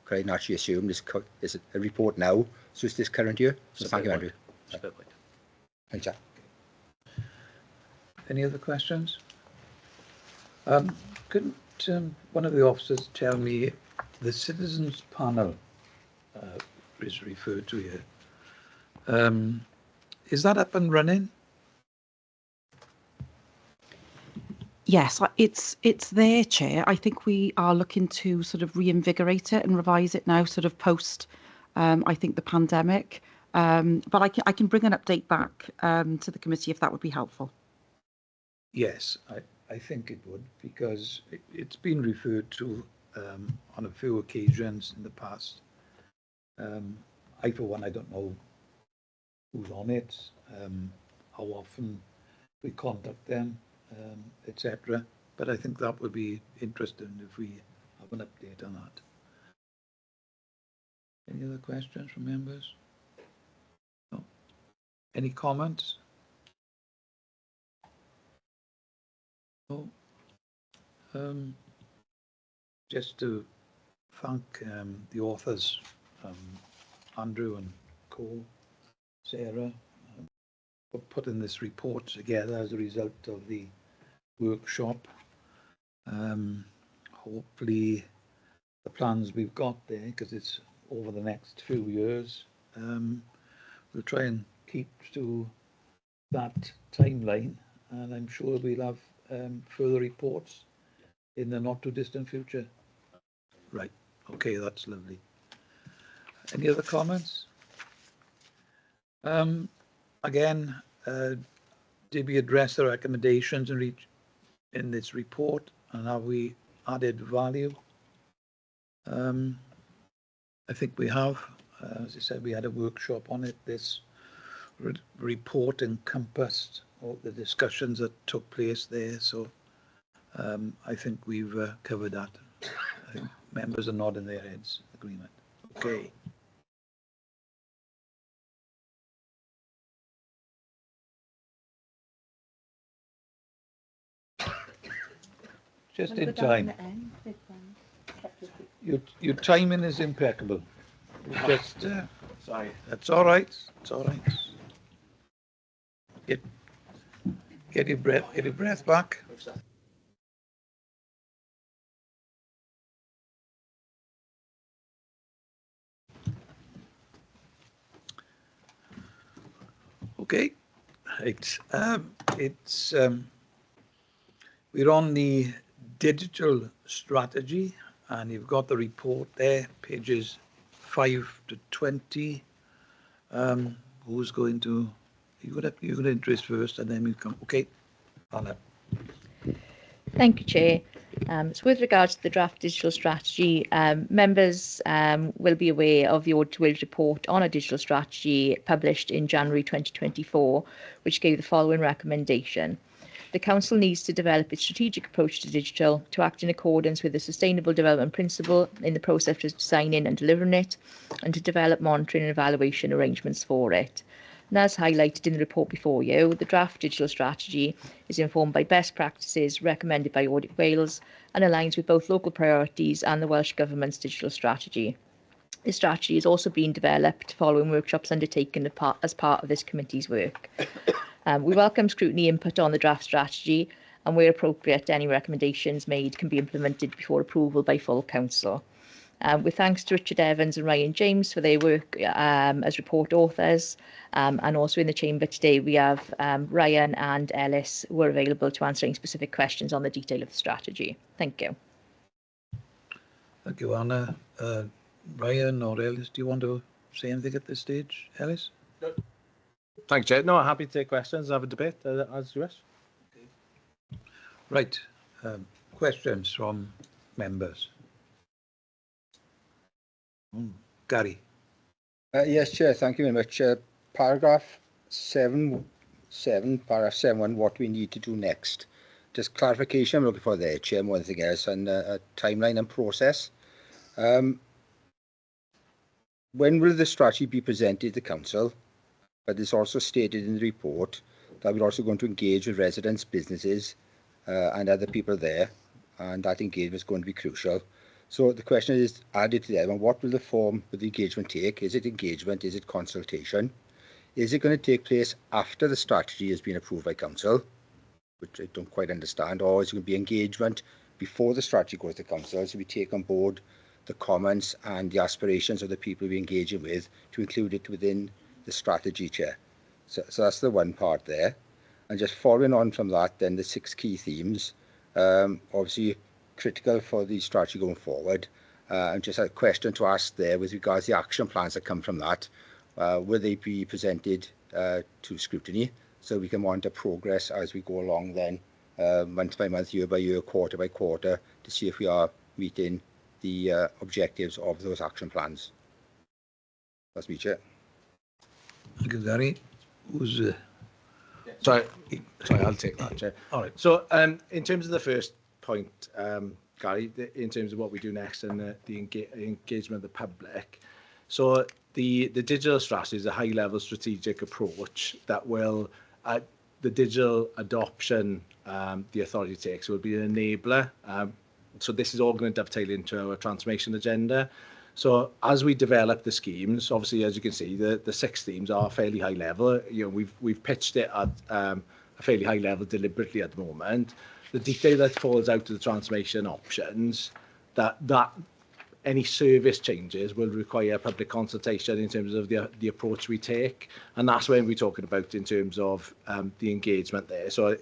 Could I naturally assume this is a report now, so it's this current year? So thank you, Andrew. Thanks, Chair. Any other questions? Couldn't one of the officers tell me the citizens panel is referred to here. Is that up and running? Yes, it's there, Chair. I think we are looking to sort of reinvigorate it and revise it now, sort of post, I think, the pandemic. But I can bring an update back to the committee if that would be helpful. Yes, I think it would, because it's been referred to on a few occasions in the past. I, for one, I don't know who's on it, how often we contact them, etc. But I think that would be interesting if we have an update on that. Any other questions from members? No. Any comments? No. Just to thank the authors, Andrew and Cole, Sarah, for putting this report together as a result of the workshop. Hopefully the plans we've got there, because it's over the next few years, we'll try and keep to that timeline, and I'm sure we'll have further reports in the not too distant future. Right, okay, that's lovely. Any other comments? Again, did we address the recommendations in this report, and have we added value? I think we have. As I said, we had a workshop on it. This report encompassed all the discussions that took place there, so I think we've covered that. I think members are nodding their heads. Agreement. Okay. Just in time. Your timing is impeccable. Just sorry. That's all right. It's all right. Get your breath back. Okay. Right. We're on the digital strategy, and you've got the report there, pages 5 to 20. Who's going to? You're going to introduce first, and then we'll come. Okay, Anna. Thank you, Chair. So with regards to the draft digital strategy, members will be aware of the Audit World report on a digital strategy published in January 2024, which gave the following recommendation. The Council needs to develop its strategic approach to digital to act in accordance with the Sustainable Development Principle in the process of designing and delivering it, and to develop monitoring and evaluation arrangements for it. And as highlighted in the report before you, the draft digital strategy is informed by best practices recommended by Audit Wales and aligns with both local priorities and the Welsh Government's digital strategy. This strategy is also being developed following workshops undertaken as part of this committee's work. We welcome scrutiny input on the draft strategy, and where appropriate, any recommendations made can be implemented before approval by full council. With thanks to Richard Evans and Ryan James for their work as report authors, and also in the chamber today we have Ryan and Ellis, who are available to answer any specific questions on the detail of the strategy. Thank you. Thank you, Anna. Ryan or Ellis, do you want to say anything at this stage? Ellis? No. Thanks, Chair. No, happy to take questions and have a debate as you wish. Okay. Right. Questions from members? Gary. Yes, Chair. Thank you very much. Paragraph 7, paragraph 7, what we need to do next. Just clarification I'm looking for there, Chair, more than anything else, and a timeline and process. When will the strategy be presented to the Council? But it's also stated in the report that we're also going to engage with residents, businesses, and other people there, and that engagement is going to be crucial. So the question is added to that, and what will the form of the engagement take? Is it engagement? Is it consultation? Is it going to take place after the strategy has been approved by Council, which I don't quite understand, or is it going to be engagement before the strategy goes to Council, so we take on board the comments and the aspirations of the people we're engaging with, to include it within the strategy, Chair. So that's the one part there. And just following on from that, then the 6 key themes, obviously critical for the strategy going forward. And just a question to ask there with regards to the action plans that come from that. Will they be presented to scrutiny so we can monitor progress as we go along then, month by month, year by year, quarter by quarter, to see if we are meeting the objectives of those action plans? That's me, Chair. Thank you, Gary. Who's Sorry, I'll take that, Chair. all right? So, in terms of the first point, Gary, in terms of what we do next and the engagement of the public, so the digital strategy is a high-level strategic approach that will, the digital adoption the authority takes will be an enabler. So this is all going to dovetail into our transformation agenda. So as we develop the schemes, obviously, as you can see, the 6 themes are fairly high level. You know, we've pitched it at a fairly high level deliberately at the moment. The detail that falls out of the transformation options, that any service changes will require public consultation in terms of the approach we take, and that's when we're talking about in terms of the engagement there. So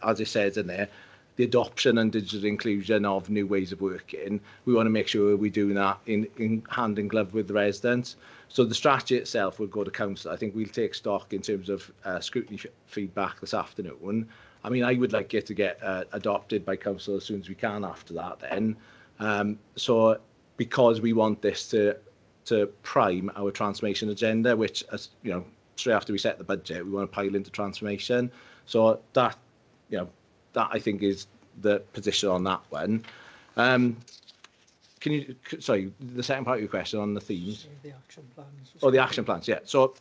as it says in there, the adoption and digital inclusion of new ways of working, we want to make sure we're doing that in hand in glove with the residents. So the strategy itself will go to council. I think we'll take stock in terms of scrutiny feedback this afternoon. I mean, I would like it to get adopted by council as soon as we can after that then. So because we want this to prime our transformation agenda, which, as you know, straight after we set the budget, we want to pile into transformation. So that, you know, that I think is the position on that one. Can you, sorry, the second part of your question on the themes? The action plans. Oh, the action plans, yeah. So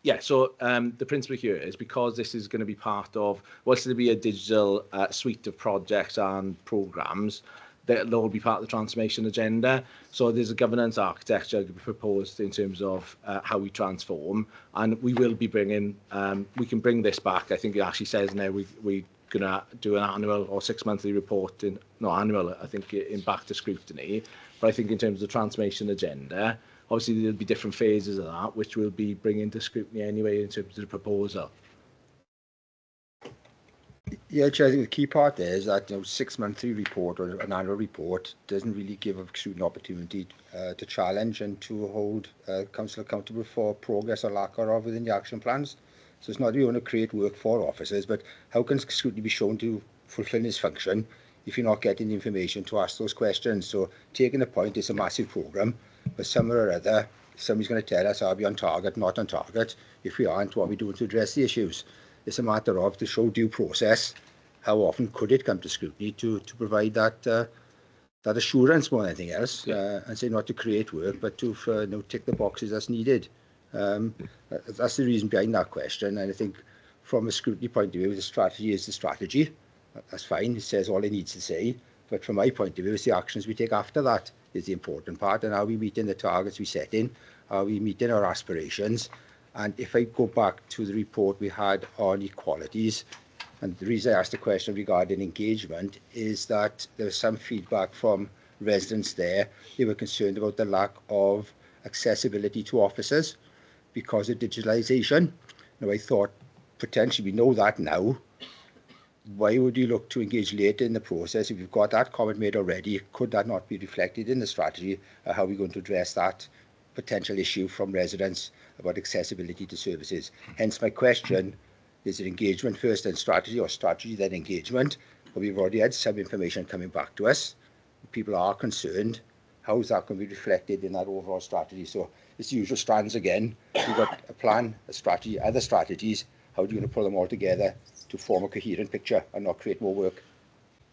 the principle here is because this is going to be part of, what's going to be a digital suite of projects and programmes, they'll all be part of the transformation agenda. So there's a governance architecture proposed in terms of how we transform, and we will be bringing, we can bring this back. I think it actually says now we going to do an annual or 6-monthly report annual, I think, in back to scrutiny. But I think in terms of the transformation agenda, obviously there'll be different phases of that, which we'll be bringing to scrutiny anyway in terms of the proposal. Yeah, Chair, I think the key part there is that 6-monthly report or an annual report doesn't really give a scrutiny opportunity to challenge and to hold council accountable for progress or lack thereof within the action plans. So it's not that you want to create work for officers, but how can scrutiny be shown to fulfil its function if you're not getting the information to ask those questions? So taking the point, it's a massive programme, but somewhere or other, somebody's going to tell us, are we on target, not on target? If we aren't, what are we doing to address the issues? It's a matter of, to show due process, how often could it come to scrutiny to provide that that assurance more than anything else, and say not to create work, but to tick the boxes that's needed. That's the reason behind that question, and I think from a scrutiny point of view, the strategy is the strategy. That's fine, it says all it needs to say, but from my point of view, it's the actions we take after that is the important part, and are we meeting the targets we set in? Are we meeting our aspirations? And if I go back to the report we had on equalities, and the reason I asked the question regarding engagement is that there was some feedback from residents there. They were concerned about the lack of accessibility to officers because of digitalisation. Now, I thought potentially we know that now. Why would you look to engage later in the process if you've got that comment made already? Could that not be reflected in the strategy? How are we going to address that potential issue from residents about accessibility to services? Hence my question, is it engagement first then strategy, or strategy then engagement? But we've already had some information coming back to us. People are concerned. How is that going to be reflected in that overall strategy? So it's the usual strands again. You've got a plan, a strategy, other strategies. How are you going to pull them all together to form a coherent picture and not create more work?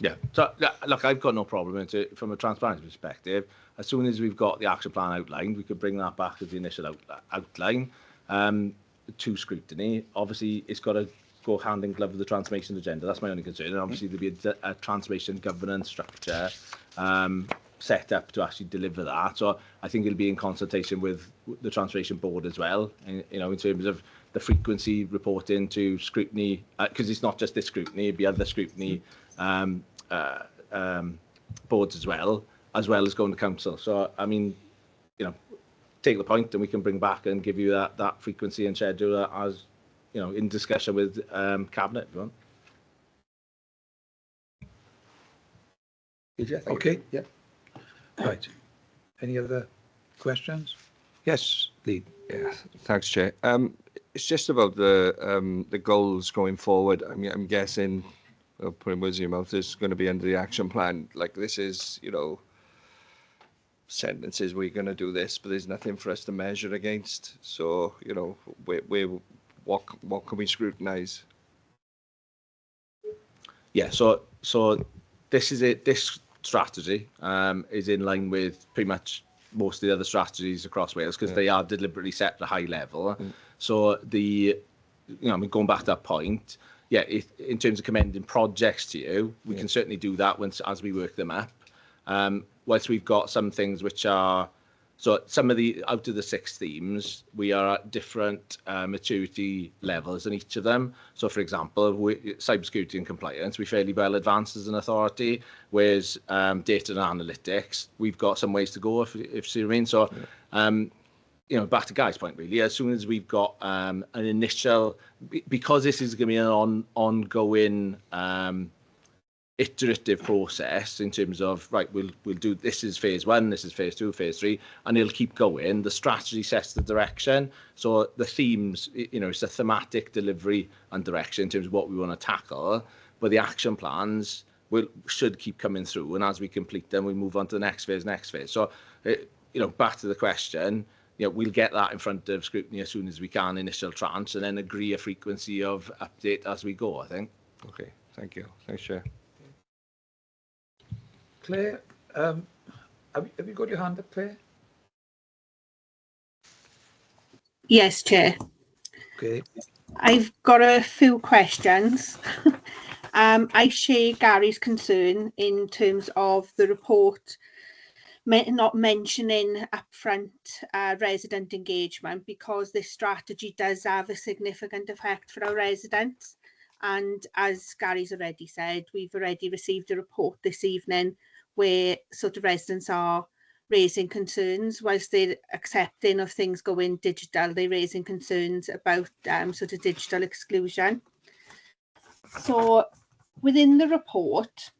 Yeah, so look, I've got no problem from a transparency perspective. As soon as we've got the action plan outlined, we could bring that back as the initial outline to scrutiny. Obviously, it's got to go hand in glove with the transformation agenda. That's my only concern. And obviously, there'll be a transformation governance structure set up to actually deliver that. So I think it'll be in consultation with the transformation board as well, in terms of the frequency reporting to scrutiny, because it's not just this scrutiny, it'll be other scrutiny boards as well. as well as going to council. So, I mean, you know, take the point and we can bring back and give you that frequency and schedule as, you know, in discussion with Cabinet, if you want. Okay. Yeah. Right. Any other questions? Yes, Lee. Yeah, thanks, Chair. It's just about the goals going forward. I mean, I'm guessing, putting words in your mouth, is going to be under the action plan. Like, this is, you know, sentences, we're going to do this, but there's nothing for us to measure against. So, you know, what can we scrutinise? Yeah, so this is it. This strategy is in line with pretty much most of the other strategies across Wales, because they are deliberately set at a high level. So you know, I mean, going back to that point, yeah, in terms of commending projects to you, we can certainly do that as we work them up. Whilst we've got some things which are, so some of the, out of the 6 themes, we are at different maturity levels in each of them. So, for example, cybersecurity and compliance, we're fairly well advanced as an authority, whereas data and analytics, we've got some ways to go, if you see what I mean. So, you know, back to Guy's point, really, as soon as we've got an initial, because this is going to be an ongoing iterative process in terms of, right, we'll do, this is phase 1, this is phase 2, phase 3, and it'll keep going. The strategy sets the direction. So the themes, you know, it's a thematic delivery and direction in terms of what we want to tackle, but the action plans should keep coming through, and as we complete them, we move on to the next phase. So, you know, back to the question, you know, we'll get that in front of scrutiny as soon as we can, initial tranche, and then agree a frequency of update as we go, I think. Okay, thank you. Thanks, Chair. Claire, have you got your hand up, Claire? Yes, Chair. Okay. I've got a few questions. I share Gary's concern in terms of the report not mentioning upfront resident engagement, because this strategy does have a significant effect for our residents. And as Gary's already said, we've already received a report this evening where sort of residents are raising concerns. Whilst they're accepting of things going digital, they're raising concerns about sort of digital exclusion. So within the report,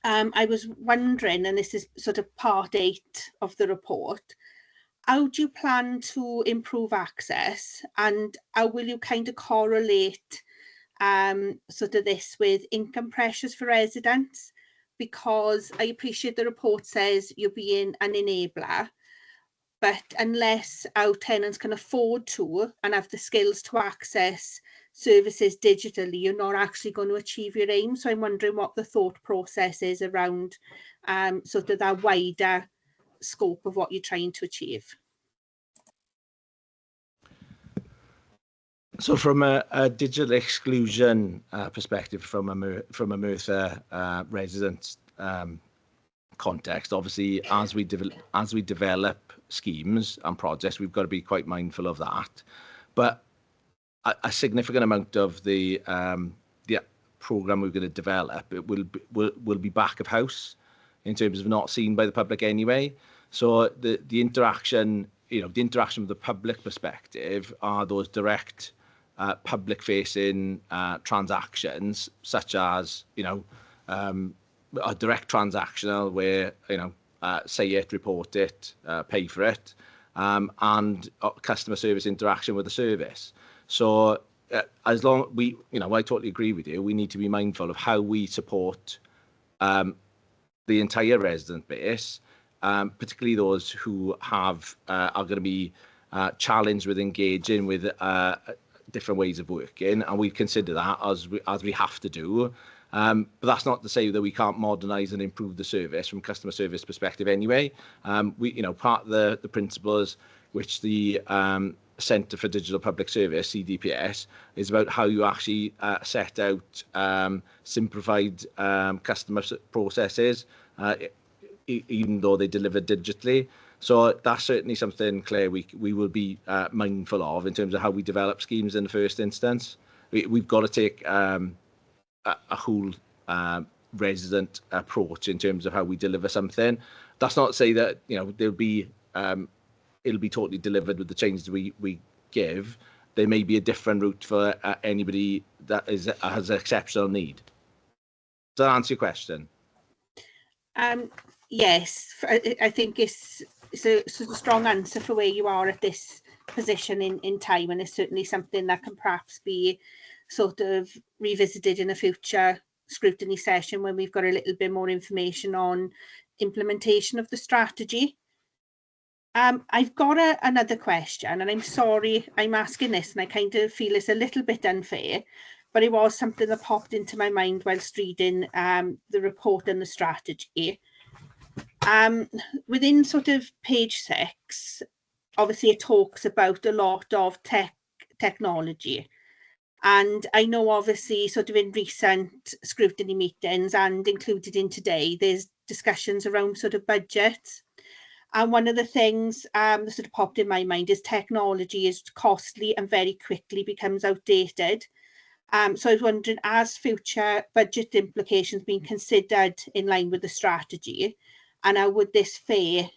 I was wondering, and this is sort of part 8 of the report, how do you plan to improve access, and how will you kind of correlate sort of this with income pressures for residents? Because I appreciate the report says you're being an enabler, but unless our tenants can afford to and have the skills to access services digitally, you're not actually going to achieve your aim. So I'm wondering what the thought process is around sort of that wider scope of what you're trying to achieve. So from a digital exclusion perspective, from a Merthyr resident context, obviously, as we develop schemes and projects, we've got to be quite mindful of that. But a significant amount of the program we're going to develop, it will be back of house in terms of not seen by the public anyway. So the interaction, you know, the interaction with the public perspective are those direct public-facing transactions, such as, you know, a direct transactional where, you know, say it, report it, pay for it, and customer service interaction with the service. So as long we, you know, I totally agree with you. We need to be mindful of how we support the entire resident base, particularly those who have are going to be challenged with engaging with different ways of working, and we consider that as we have to do. But that's not to say that we can't modernise and improve the service from a customer service perspective anyway. We, you know, part of the principles which the Centre for Digital Public Service, CDPS, is about how you actually set out simplified customer processes, even though they deliver digitally. So that's certainly something, Claire, we will be mindful of in terms of how we develop schemes in the first instance. We've got to take a whole resident approach in terms of how we deliver something. That's not to say that there'll be it'll be totally delivered with the changes we give. There may be a different route for anybody that has an exceptional need. Does that answer your question? Yes, I think it's a sort of strong answer for where you are at this position in time, and it's certainly something that can perhaps be sort of revisited in a future scrutiny session when we've got a little bit more information on implementation of the strategy. I've got another question, and I'm sorry I'm asking this, and I kind of feel it's a little bit unfair, but it was something that popped into my mind whilst reading the report and the strategy. Within sort of page 6, obviously it talks about a lot of technology. And I know obviously sort of in recent scrutiny meetings and included in today, there's discussions around sort of budgets. And one of the things that sort of popped in my mind is technology is costly and very quickly becomes outdated. So I was wondering, as future budget implications being considered in line with the strategy, and how would this fare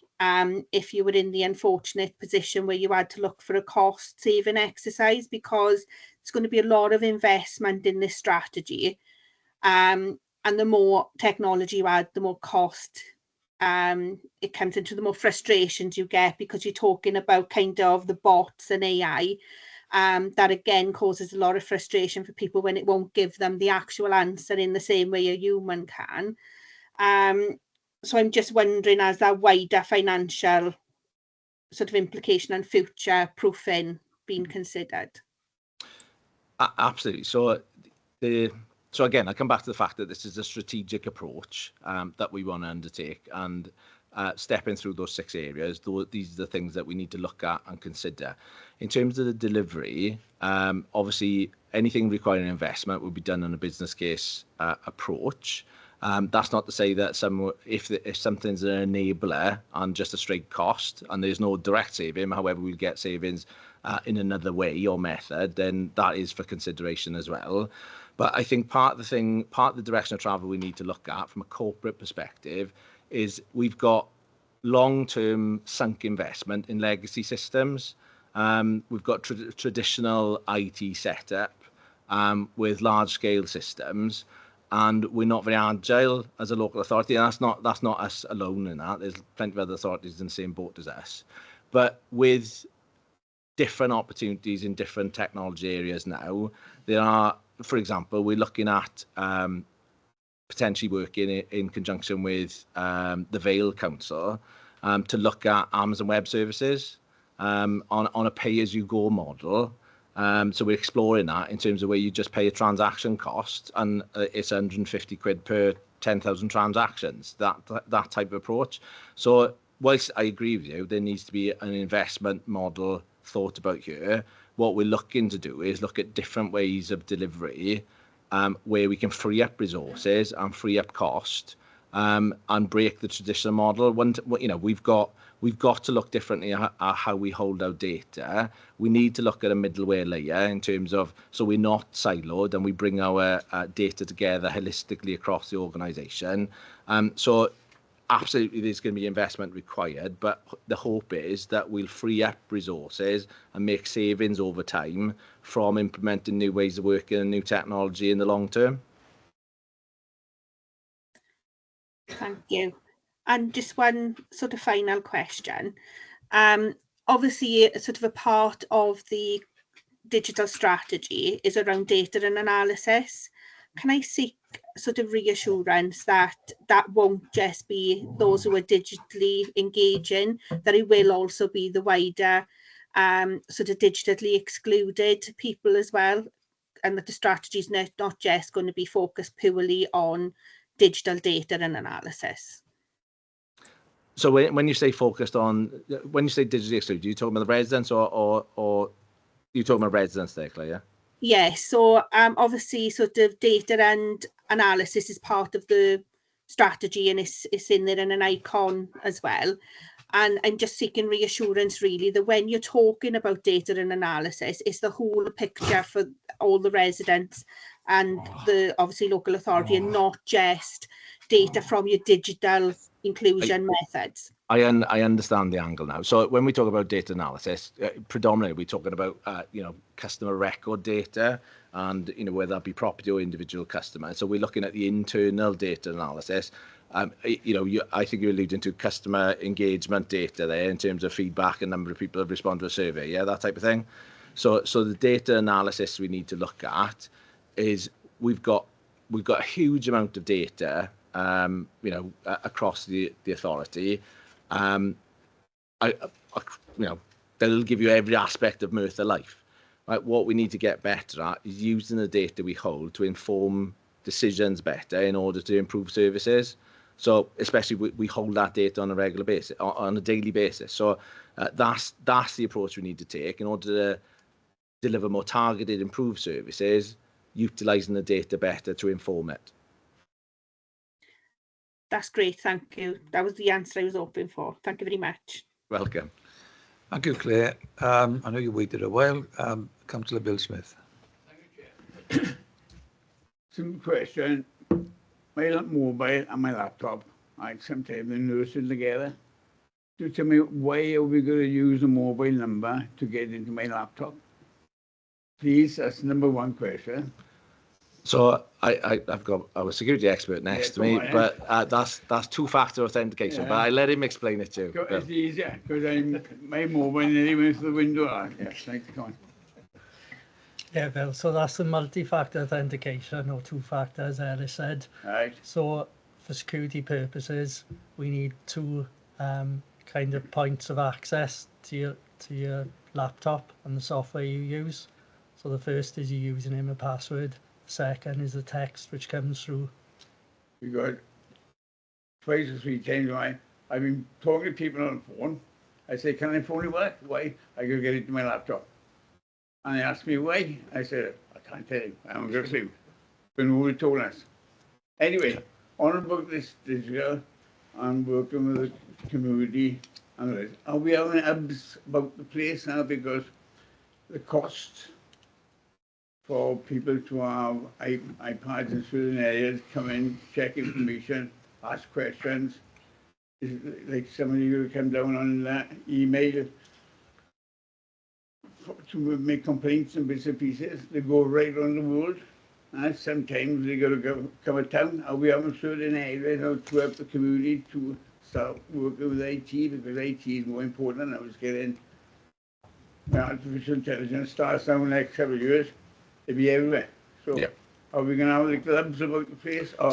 if you were in the unfortunate position where you had to look for a cost saving exercise, because it's going to be a lot of investment in this strategy. And the more technology you add, the more cost it comes into, the more frustrations you get, because you're talking about kind of the bots and AI. That again causes a lot of frustration for people when it won't give them the actual answer in the same way a human can. So I'm just wondering, as that wider financial sort of implication and future proofing being considered? Absolutely. So again, I come back to the fact that this is a strategic approach that we want to undertake, and stepping through those 6 areas, these are the things that we need to look at and consider. In terms of the delivery, obviously anything requiring investment will be done on a business case approach. That's not to say that if something's an enabler and just a straight cost and there's no direct saving, however we'll get savings in another way or method, then that is for consideration as well. But I think part of the direction of travel we need to look at from a corporate perspective is we've got long-term sunk investment in legacy systems. We've got traditional IT setup with large-scale systems, and we're not very agile as a local authority. And that's not us alone in that. There's plenty of other authorities in the same boat as us. But with different opportunities in different technology areas now, there are, for example, we're looking at potentially working in conjunction with the Vale Council to look at Amazon Web Services on a pay-as-you-go model. So we're exploring that in terms of where you just pay a transaction cost, and it's 150 quid per 10,000 transactions, that type of approach. So whilst I agree with you, there needs to be an investment model thought about here. What we're looking to do is look at different ways of delivery where we can free up resources and free up cost and break the traditional model. We've got to look differently at how we hold our data. We need to look at a middleware layer in terms of, so we're not siloed and we bring our data together holistically across the organisation. So absolutely there's going to be investment required, but the hope is that we'll free up resources and make savings over time from implementing new ways of working and new technology in the long term. Thank you. And just one sort of final question. Obviously, sort of a part of the digital strategy is around data and analysis. Can I seek sort of reassurance that that won't just be those who are digitally engaging, that it will also be the wider sort of digitally excluded people as well, and that the strategy is not just going to be focused purely on digital data and analysis? So when you say focused on, when you say digitally excluded, are you talking about the residents or you talking about residents there, Claire? Yeah? Yes, so obviously sort of data and analysis is part of the strategy, and it's in there in an icon as well. And I'm just seeking reassurance really that when you're talking about data and analysis, it's the whole picture for all the residents and the obviously local authority, and not just data from your digital inclusion methods. I understand the angle now. So when we talk about data analysis, predominantly we're talking about customer record data, and whether that be property or individual customer. So we're looking at the internal data analysis. I think you're alluding to customer engagement data there in terms of feedback and number of people have responded to a survey, yeah, that type of thing. So the data analysis we need to look at is we've got a huge amount of data, across the authority. They'll give you every aspect of Merthyr life. Right? What we need to get better at is using the data we hold to inform decisions better in order to improve services. So especially we hold that data on a regular basis, on a daily basis. So that's the approach we need to take in order to deliver more targeted, improved services, utilising the data better to inform it. That's great, thank you. That was the answer I was hoping for. Thank you very much. Welcome. Thank you, Claire. I know you waited a while. Councillor Bill Smith. Thank you, Chair. Simple question. My mobile and my laptop, sometimes they're nursing together. So tell me, why are we going to use a mobile number to get into my laptop? Please, that's number one question. So I've got our security expert next to me, but that's two-factor authentication. But I let him explain it too. It's easier because my mobile nearly went to the window. Yes, thanks, come on. Yeah, Bill. So that's the multi-factor authentication, or two-factor, as Ellis said. Right. So for security purposes, we need two kind of points of access to your laptop and the software you use. So the first is your username and password. The second is the text which comes through. We got twice or three times. I've been talking to people on the phone. I say, can I phone you back? Why? I gotta get into my laptop. And they asked me why. I said, I can't tell you. I haven't got a clue. But nobody told us. Anyway, on about this digital, I'm working with the community. And are we having hubs about the place now? Because the cost for people to have iPads in certain areas, come in, check information, ask questions. Like somebody who come down on that email to make complaints and bits and pieces. They go right around the world. And sometimes they got to come to town. Are we having certain areas to help the community to start working with IT, because IT is more important. I was getting artificial intelligence starts down in the next couple of years. It'll be everywhere. So yeah. Are we going to have the clubs about the place? Or?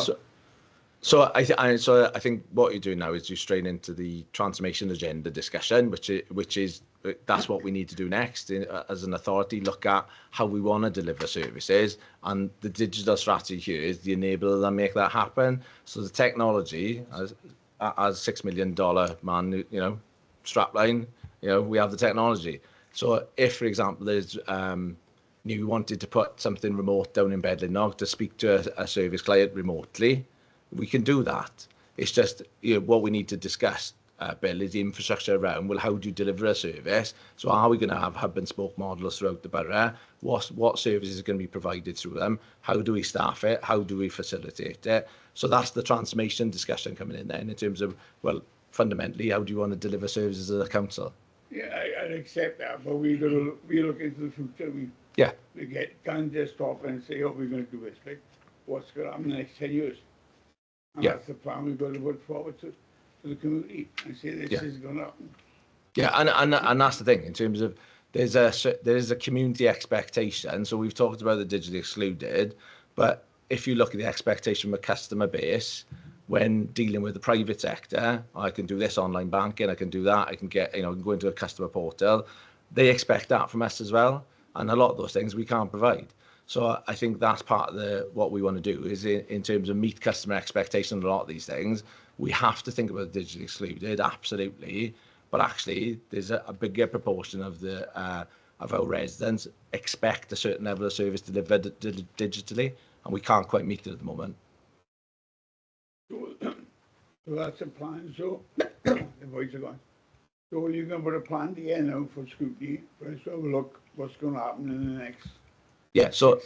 So I think what you're doing now is you're straight into the transformation agenda discussion, which is that's what we need to do next as an authority. Look at how we want to deliver services, and the digital strategy here is the enabler that make that happen. So the technology, as $6 million man, strapline, we have the technology. So if, for example, there's you wanted to put something remote down in Bedlinog to speak to a service client remotely, we can do that. It's just what we need to discuss, Bill, is the infrastructure around, well, how do you deliver a service? So are we going to have hub and spoke models throughout the borough? What services are going to be provided through them? How do we staff it? How do we facilitate it? So that's the transformation discussion coming in then in terms of, well, fundamentally, how do you want to deliver services as a council? Yeah, I'd accept that, but we look into the future. We can't just stop and say, oh, we're going to do this. Like, what's going to happen in the next 10 years? And that's the plan we've got to put forward to the community and say this is going to happen. Yeah, and that's the thing in terms of there is a community expectation. So we've talked about the digitally excluded, but if you look at the expectation of a customer base when dealing with the private sector, I can do this online banking, I can do that, I can get I can go into a customer portal. They expect that from us as well, and a lot of those things we can't provide. So I think that's part of what we want to do is in terms of meet customer expectations. A lot of these things we have to think about the digitally excluded, absolutely, but actually there's a bigger proportion of our residents expect a certain level of service delivered digitally, and we can't quite meet it at the moment. So that's a plan. So the voice are gone. So you're going to put a plan together now for Scrutiny. Let's have a look what's going to happen in the next. Yeah, so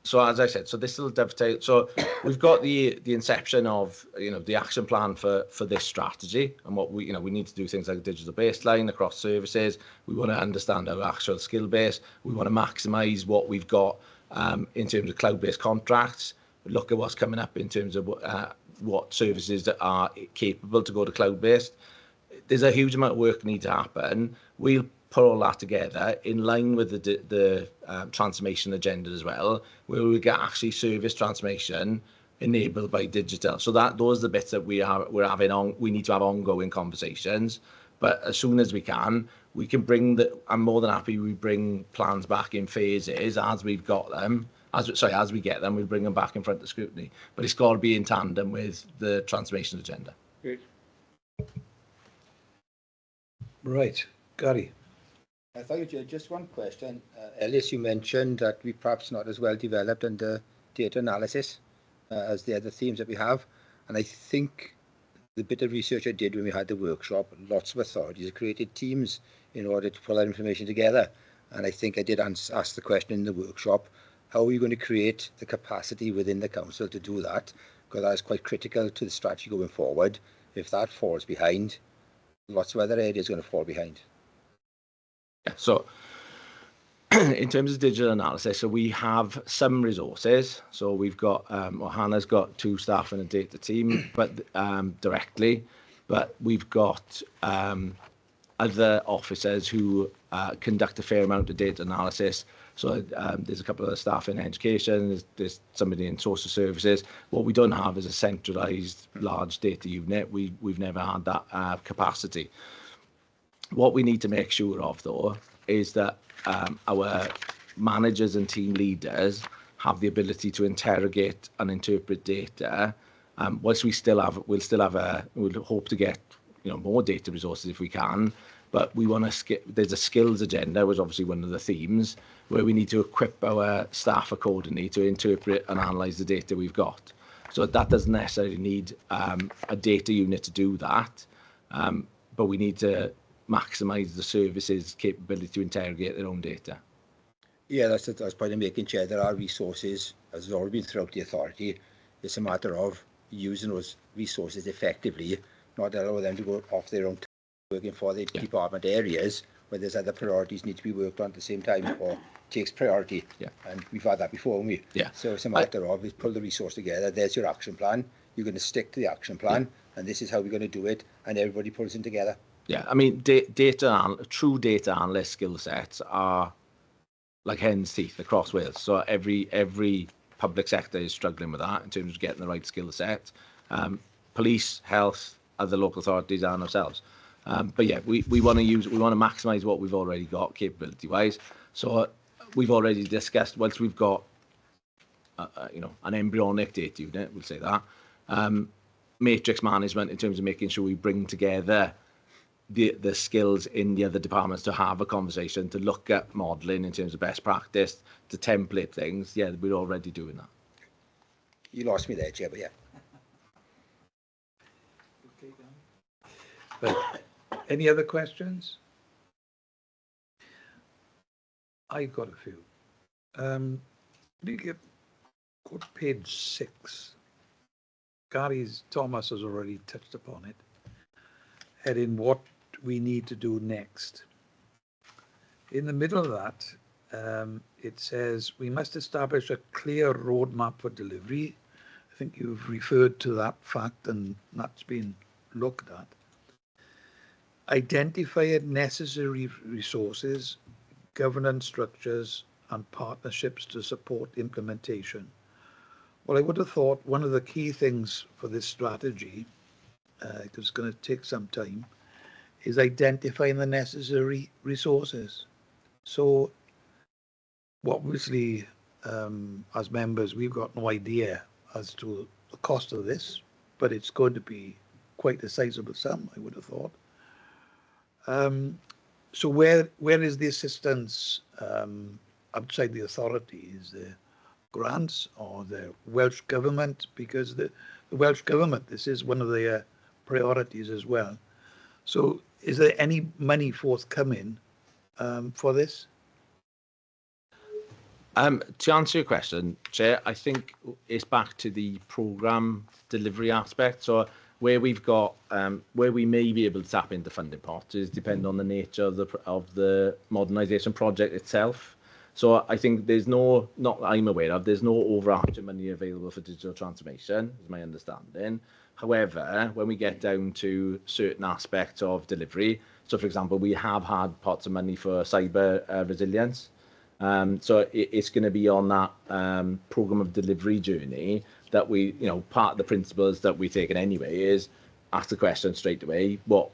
So as I said, so this will dovetail. So we've got the inception of the action plan for this strategy, and what we need to do things like a digital baseline across services. We want to understand our actual skill base. We want to maximise what we've got in terms of cloud-based contracts. Look at what's coming up in terms of what services that are capable to go to cloud-based. There's a huge amount of work need to happen. We'll put all that together in line with the transformation agenda as well, where we get actually service transformation enabled by digital. So those are the bits that we need to have ongoing conversations. But as soon as we can bring I'm more than happy we bring plans back in phases as we've got them. As we get them, we'll bring them back in front of scrutiny. But it's got to be in tandem with the transformation agenda. Great. Right, Gary. Thank you, just one question. Ellis, you mentioned that we're perhaps not as well developed under data analysis as the other themes that we have. And I think the bit of research I did when we had the workshop, lots of authorities have created teams in order to pull that information together. And I think I did ask the question in the workshop, how are you going to create the capacity within the council to do that? Because that is quite critical to the strategy going forward. If that falls behind, lots of other areas are going to fall behind. So in terms of digital analysis, so we have some resources. So we've got, Hannah's got 2 staff in a data team, but directly, but we've got other officers who conduct a fair amount of data analysis. So there's a couple of staff in education, there's somebody in social services. What we don't have is a centralised large data unit. We've never had that capacity. What we need to make sure of, though, is that our managers and team leaders have the ability to interrogate and interpret data. Whilst we'll hope to get more data resources if we can, but we want to there's a skills agenda, was obviously one of the themes, where we need to equip our staff accordingly to interpret and analyse the data we've got. So that doesn't necessarily need a data unit to do that, but we need to maximise the services' capability to interrogate their own data. Yeah, that's part of making sure there are resources, as has already been throughout the authority. It's a matter of using those resources effectively, not allow them to go off their own time, working for the department areas where there's other priorities need to be worked on at the same time, or takes priority. Yeah. And we've had that before, haven't we? Yeah. So it's a matter of pull the resource together. There's your action plan. You're going to stick to the action plan, and this is how we're going to do it, and everybody pulls in together. Yeah, I mean, true data analyst skill sets are like hen's teeth across Wales. So every public sector is struggling with that in terms of getting the right skill set. Police, health, other local authorities, and ourselves. But yeah, we want to maximise what we've already got capability-wise. So we've already discussed, once we've got an embryonic data unit, we'll say that, matrix management in terms of making sure we bring together the skills in the other departments to have a conversation, to look at modelling in terms of best practice, to template things. Yeah, we're already doing that. You lost me there, Chair, but yeah. Right. Any other questions? I've got a few. Can you go to page 6? Thomas has already touched upon it. Heading what we need to do next. In the middle of that, it says we must establish a clear roadmap for delivery. I think you've referred to that fact, and that's been looked at. Identify necessary resources, governance structures, and partnerships to support implementation. Well, I would have thought one of the key things for this strategy, because it's going to take some time, is identifying the necessary resources. So, obviously, as members, we've got no idea as to the cost of this, but it's going to be quite a sizable sum, I would have thought. So where is the assistance outside the authority? Is there grants or the Welsh Government? Because the Welsh Government, this is one of their priorities as well. So is there any money forthcoming for this? To answer your question, Chair, I think it's back to the programme delivery aspect. So where we've got, where we may be able to tap into funding pots is depending on the nature of the modernisation project itself. So I think there's no, not that I'm aware of, there's no overarching money available for digital transformation, is my understanding. However, when we get down to certain aspects of delivery, so for example, we have had pots of money for cyber resilience. So it's going to be on that programme of delivery journey that we, you know, part of the principles that we've taken anyway is ask the question straight away, what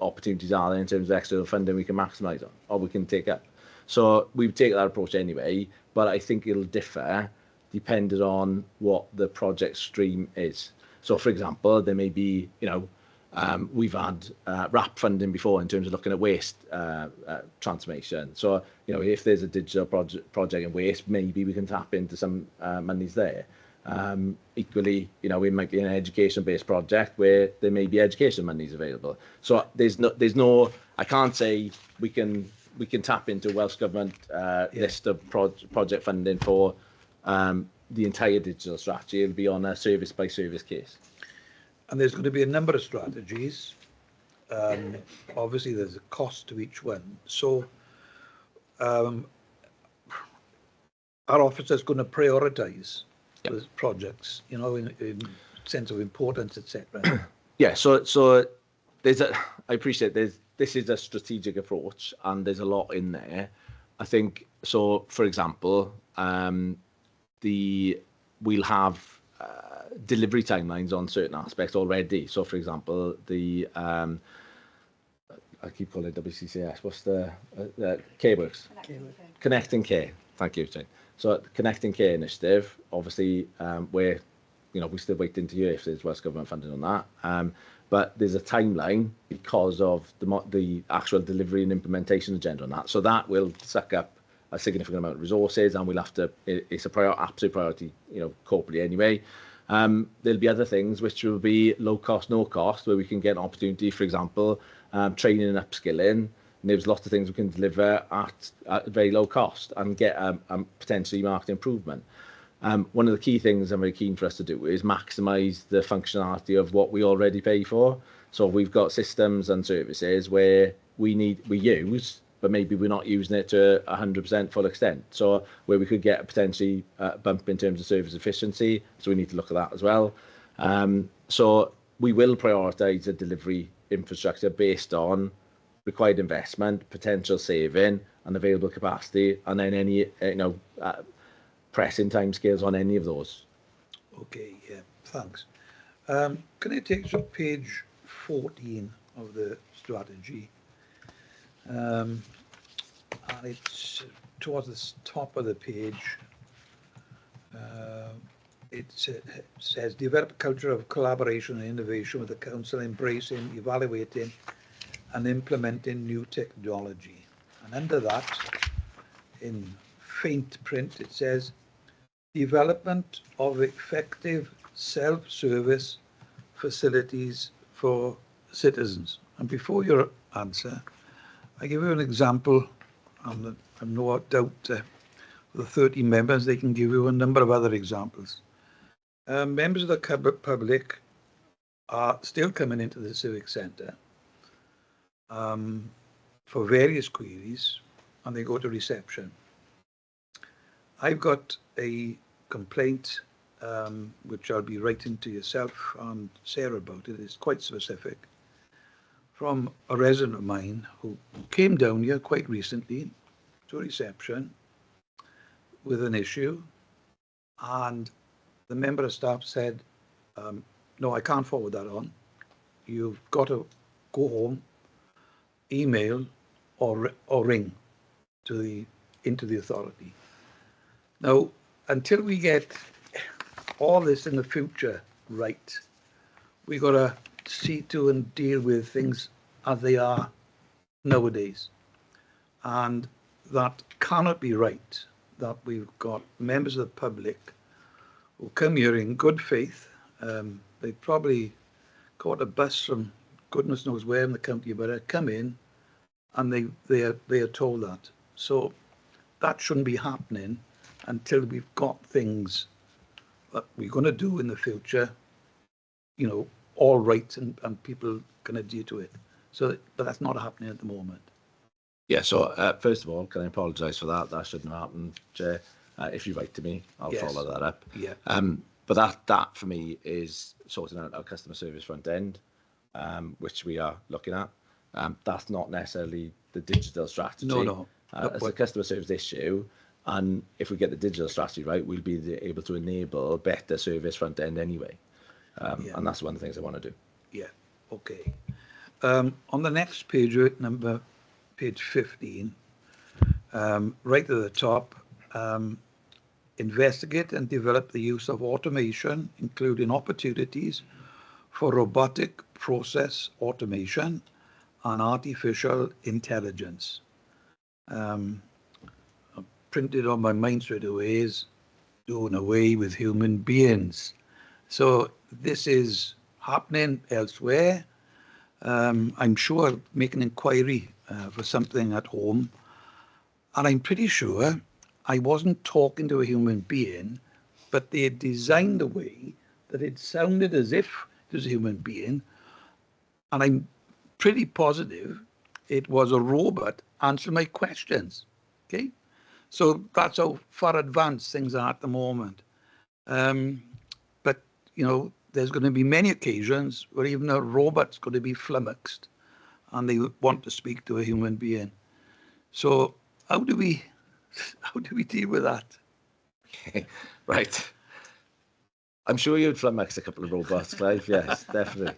opportunities are there in terms of external funding we can maximise on, or we can take up. So we've taken that approach anyway, but I think it'll differ depending on what the project stream is. So for example, there may be, you know, we've had RAP funding before in terms of looking at waste transformation. So, you know, if there's a digital project in waste, maybe we can tap into some monies there. Equally, you know, it might be an education-based project where there may be education monies available. So there's no, I can't say we can tap into Welsh Government list of project funding for the entire digital strategy. It'll be on a service-by-service case. And there's going to be a number of strategies. Obviously, there's a cost to each one. So our office is going to prioritise the projects, you know, in sense of importance, etc. Yeah. So there's a. I appreciate this is a strategic approach, and there's a lot in there. I think so. For example, we'll have delivery timelines on certain aspects already. So, for example, the I keep calling it WCCS. What's the Care Works? Connecting Care. Thank you, Jane. So, the Connecting Care initiative, obviously, we're still waiting to hear if there's Welsh Government funding on that. But there's a timeline because of the actual delivery and implementation agenda on that. So that will suck up a significant amount of resources, and we'll have to. It's a absolute priority, you know, corporately anyway. There'll be other things which will be low cost, no cost, where we can get an opportunity, for example, training and upskilling. And there's lots of things we can deliver at very low cost and get potentially market improvement. One of the key things I'm very keen for us to do is maximise the functionality of what we already pay for. So we've got systems and services where we use, but maybe we're not using it to 100% full extent. So where we could get a potentially bump in terms of service efficiency. So we need to look at that as well. So we will prioritise the delivery infrastructure based on required investment, potential saving, and available capacity, and then any pressing timescales on any of those. Okay, yeah, thanks. Can I take to page 14 of the strategy? And it's towards the top of the page. It says, develop a culture of collaboration and innovation with the council, embracing, evaluating and implementing new technology. And under that, in faint print, it says, development of effective self-service facilities for citizens. And before your answer, I give you an example. I'm no doubt the 30 members, they can give you a number of other examples. Members of the public are still coming into the Civic Centre for various queries, and they go to reception. I've got a complaint which I'll be writing to yourself and Sarah about it. It's quite specific, from a resident of mine who came down here quite recently to reception with an issue, and the member of staff said, no, I can't forward that on. You've got to go home, email or ring into the authority. Now, until we get all this in the future right, we've got to see to and deal with things as they are nowadays. And that cannot be right, that we've got members of the public who come here in good faith. They probably caught a bus from goodness knows where in the county, but come in and they are told that. So that shouldn't be happening. until we've got things that we're going to do in the future, you know, all right, and people can adhere to it. So, but that's not happening at the moment. Yeah, so first of all, can I apologise for that? That shouldn't have happened, Chair. If you write to me, I'll Yes. follow that up. Yeah. But that for me is sorting out our customer service front end, which we are looking at. That's not necessarily the digital strategy. No. It's a customer service issue, and if we get the digital strategy right, we'll be able to enable better service front end anyway. And that's one of the things I want to do. Yeah, okay. On the next page, page 15, right at the top, investigate and develop the use of automation, including opportunities for robotic process automation and artificial intelligence. Printed on my mind straight away is doing away with human beings. So this is happening elsewhere. I'm sure make an inquiry for something at home, and I'm pretty sure I wasn't talking to a human being, but they had designed a way that it sounded as if it was a human being, and I'm pretty positive it was a robot answering my questions. Okay, so that's how far advanced things are at the moment. But you know, there's going to be many occasions where even a robot's going to be flummoxed and they want to speak to a human being. So how do we deal with that? Right. I'm sure you'd flummox a couple of robots, Clive. Yes, definitely.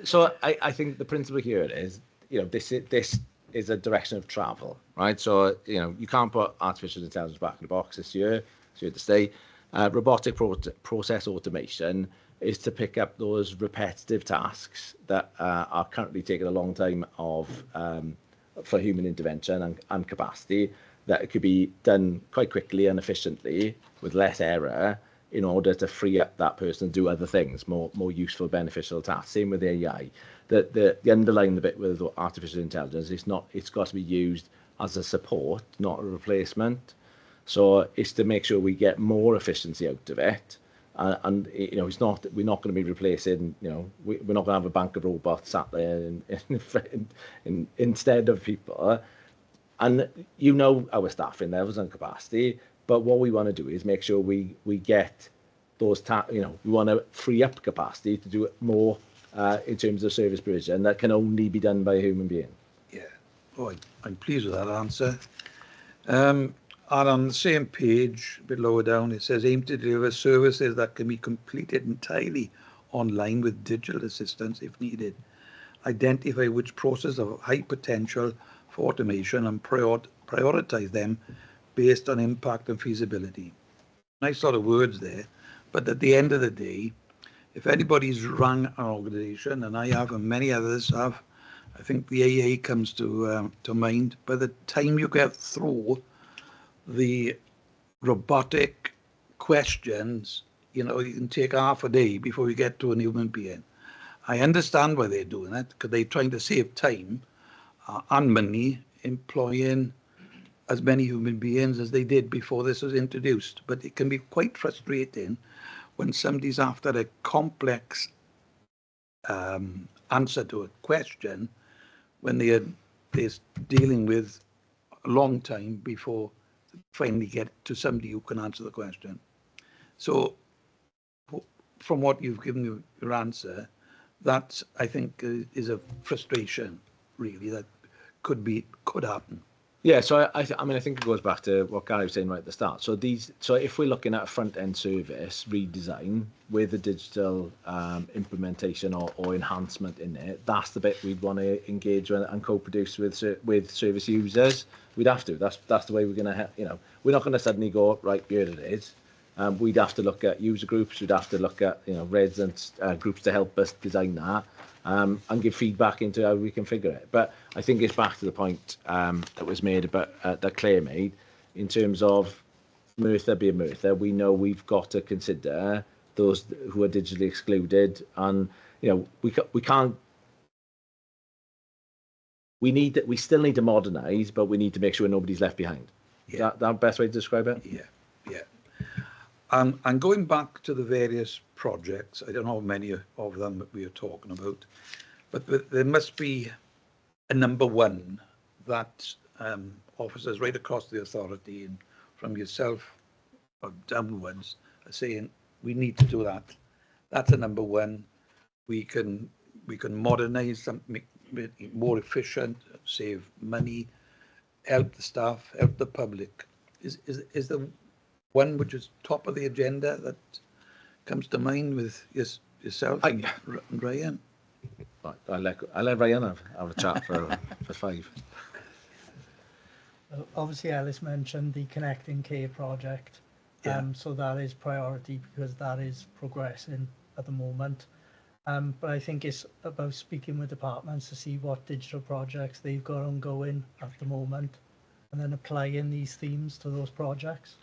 So I think the principle here is, you know, this is a direction of travel, right? So, you know, you can't put artificial intelligence back in the box this year. It's here to stay. Robotic process automation is to pick up those repetitive tasks that are currently taking a long time for human intervention and capacity, that could be done quite quickly and efficiently with less error, in order to free up that person to do other things, more useful, beneficial tasks. Same with AI. The underlying bit with artificial intelligence, it's got to be used as a support, not a replacement. So it's to make sure we get more efficiency out of it. And you know, we're not going to be replacing, you know, we're not going to have a bank of robots sat there instead of people. And you know, our staffing levels and capacity, but what we want to do is make sure we get those, you know, we want to free up capacity to do more in terms of service provision that can only be done by a human being. Yeah, I'm pleased with that answer. And on the same page, a bit lower down, it says aim to deliver services that can be completed entirely online with digital assistance if needed. Identify which processes have high potential for automation and prioritize them based on impact and feasibility. Nice lot of words there, but at the end of the day, if anybody's run an organisation, and I have and many others have, I think the AA comes to mind, by the time you get through the robotic questions, you know, you can take half a day before you get to a human being. I understand why they're doing it, because they're trying to save time and money employing as many human beings as they did before this was introduced. But it can be quite frustrating when somebody's after a complex answer to a question when they're dealing with a long time before they finally get to somebody who can answer the question. So from what you've given your answer, that I think is a frustration really that could happen. Yeah, so I mean, I think it goes back to what Gary was saying right at the start. So if we're looking at a front-end service redesign with a digital implementation or enhancement in it, that's the bit we'd want to engage with and co-produce with service users. We'd have to. That's the way we're going to, you know, we're not going to suddenly go, right, here it is. We'd have to look at user groups. We'd have to look at, you know, resident groups to help us design that. And give feedback into how we configure it. But I think it's back to the point that was made about that Claire made in terms of Merthyr being Merthyr. We know we've got to consider those who are digitally excluded, and you know we can't. We still need to modernise, but we need to make sure nobody's left behind. Yeah. Is that the best way to describe it? Yeah. Yeah. And going back to the various projects, I don't know how many of them that we are talking about, but there must be a number one that officers right across the authority and from yourself downwards are saying we need to do that. That's a number one. We can modernise something, make it more efficient, save money, help the staff, help the public. Is the one which is top of the agenda that comes to mind with yourself and Ryan? Right, I'll let Ryan have a chat for 5. Obviously, Ellis mentioned the Connecting Care project. So that is priority because that is progressing at the moment. But I think it's about speaking with departments to see what digital projects they've got ongoing at the moment and then applying these themes to those projects.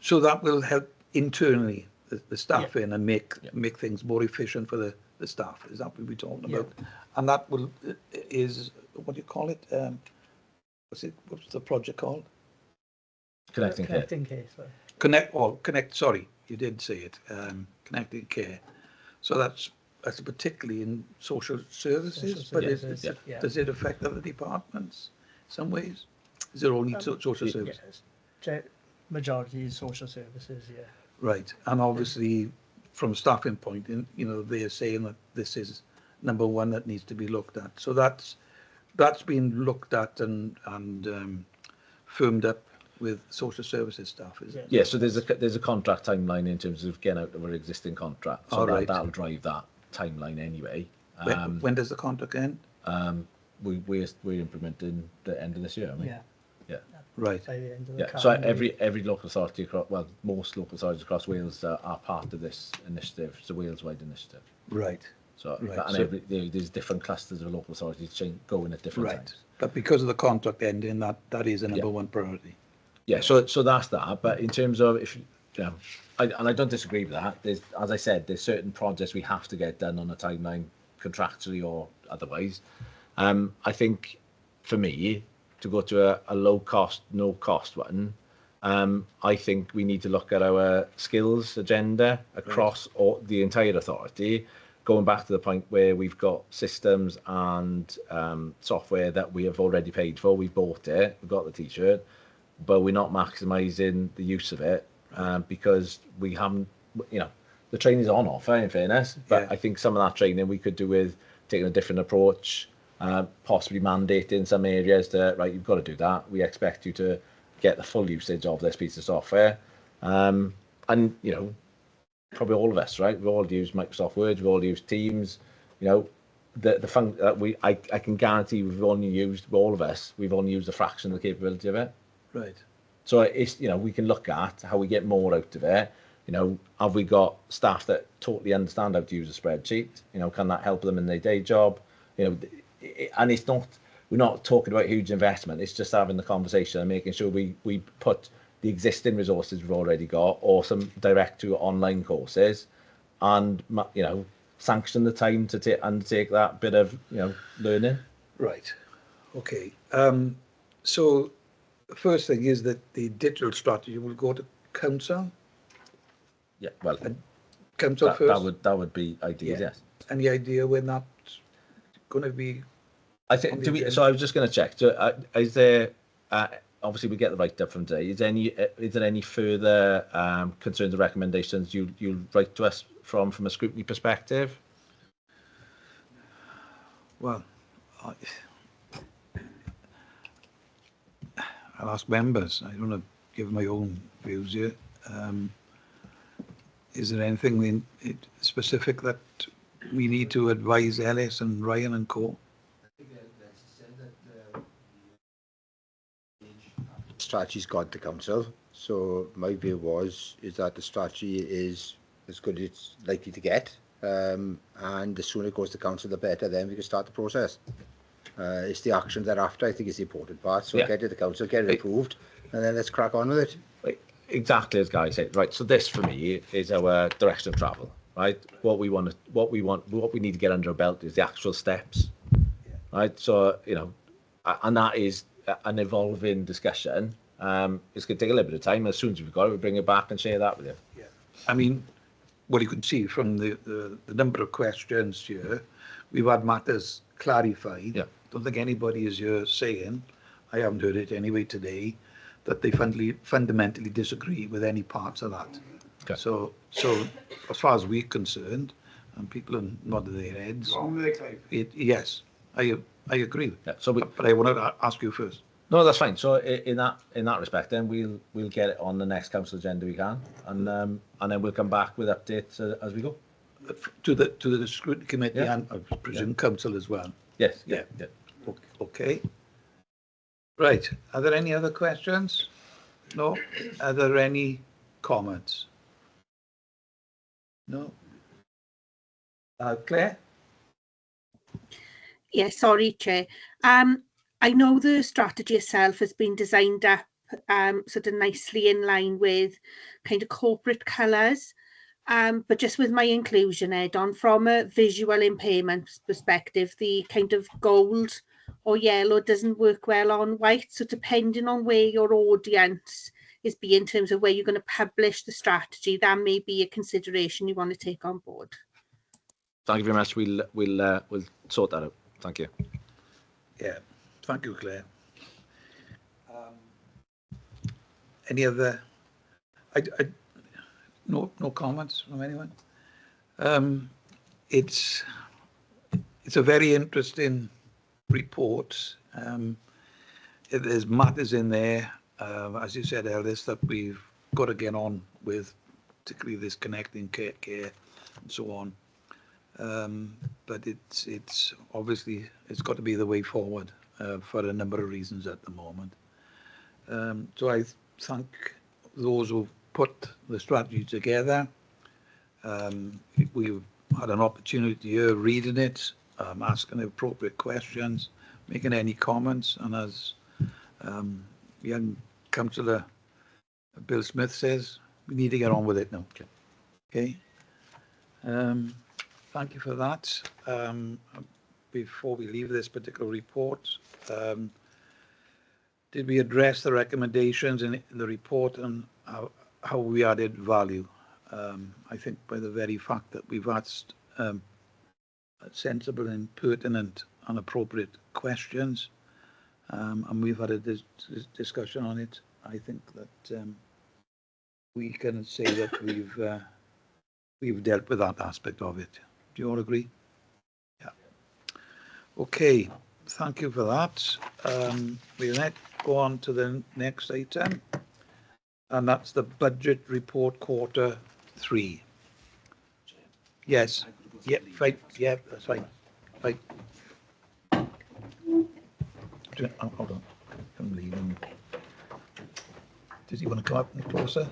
So that will help internally the staffing and make things more efficient for the staff. Is that what we're talking about? And that is what do you call it? What's the project called? Connecting Care. Sorry. Sorry, you did say it. Connecting Care. So that's particularly in social services, but does it affect other departments in some ways? Is it only social services? Yes. Majority is social services, yeah. Right, and obviously from a staffing point, they're saying that this is number one that needs to be looked at. So that's been looked at and firmed up with social services staff, is it? Yeah, so there's a contract timeline in terms of getting out of our existing contract. So that'll drive that timeline anyway. When does the contract end? We're implementing the end of this year, I mean. Yeah. Right. By the end of the So every local authority across, well, most local authorities across Wales are part of this initiative. It's a Wales-wide initiative. Right. So, and there's different clusters of local authorities going at different times. But because of the contract ending, that is a number one priority. Yeah. So that's that. But in terms of I don't disagree with that. As I said, there's certain projects we have to get done on a timeline, contractually or otherwise. I think for me, to go to a low cost, no cost one, I think we need to look at our skills agenda across the entire authority, going back to the point where we've got systems and software that we have already paid for. We bought it, we've got the t-shirt, but we're not maximising the use of it because we haven't, the training's on offer in fairness, but I think some of that training we could do with taking a different approach, possibly mandating some areas that, right, you've got to do that. We expect you to get the full usage of this piece of software. And, probably all of us, right? We all use Microsoft Word, we all use Teams, I can guarantee all of us, we've only used a fraction of the capability of it. Right. So it's, we can look at how we get more out of it. Have we got staff that totally understand how to use a spreadsheet? Can that help them in their day job? And it's not, we're not talking about huge investment. It's just having the conversation and making sure we put the existing resources we've already got or some direct to online courses and, sanction the time to undertake that bit of, learning. Right. Okay. So the first thing is that the digital strategy will go to council. Yeah, well, council first. That would be ideal. Yes. Any idea when that's going to be? I think. So I was just going to check. So, is there? Obviously, we get the write up from today. Is there any further concerns or recommendations you'll write to us from a scrutiny perspective? Well, I'll ask members. I don't want to give my own views here. Is there anything specific that we need to advise Ellis and Ryan and co? Strategy's gone to council, so my view is that the strategy is as good as it's likely to get, and the sooner it goes to council, the better. Then we can start the process. It's the action thereafter, I think, is the important part. So get it to council, get it approved, and then let's crack on with it. Exactly as Guy said. Right. So this for me is our direction of travel. Right. What we need to get under our belt is the actual steps. Right. So and that is an evolving discussion. It's going to take a little bit of time. As soon as we've got it, we'll bring it back and share that with you. Yeah. I mean, what you can see from the number of questions here, we've had matters clarified. Yeah. Don't think anybody is here saying, I haven't heard it anyway today, that they fundamentally disagree with any parts of that. Okay. So as far as we're concerned, and people are nodding their heads, yes, I agree. Yeah, but I want to ask you first. No, that's fine. So in that respect, then we'll get it on the next council agenda we can, and then we'll come back with updates as we go. To the Scrutiny Committee, Yeah. and I presume council as well. Yes. Yeah. Okay. Right. Are there any other questions? No. Are there any comments? No. Claire? Yeah, sorry, Chair. I know the strategy itself has been designed up sort of nicely in line with kind of corporate colours, but just with my inclusion, Ed, from a visual impairment perspective, the kind of gold or yellow doesn't work well on white. So depending on where your audience is in terms of where you're going to publish the strategy, that may be a consideration you want to take on board. Thank you very much. We'll sort that out. Thank you. Yeah. Thank you, Claire. Any other? No comments from anyone. It's a very interesting report. There's matters in there, as you said, Ellis, that we've got to get on with, particularly this connecting care and so on. But it's obviously it's got to be the way forward for a number of reasons at the moment. So I thank those who put the strategy together. We've had an opportunity here reading it, asking appropriate questions, making any comments, and as young Councillor Bill Smith says, we need to get on with it now. Okay. Thank you for that. Before we leave this particular report, did we address the recommendations in the report and how we added value? I think by the very fact that we've asked sensible and pertinent and appropriate questions, and we've had a discussion on it, I think that we can say that we've dealt with that aspect of it. Do you all agree? Yeah. Okay. Thank you for that. We'll now go on to the next item, and that's the budget report quarter 3. Yes. Yep. Right. Yeah. That's fine. Right. Oh, hold on. I'm leaving. Does he want to come up closer?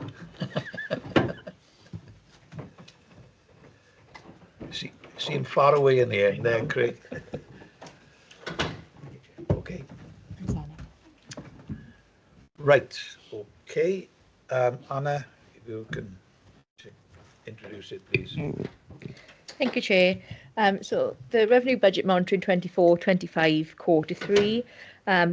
See him far away in the end there, Craig. Okay. Right. Okay. Anna, if you can introduce it, please. Thank you, Chair. So the Revenue Budget Monitoring 24-25 Quarter 3.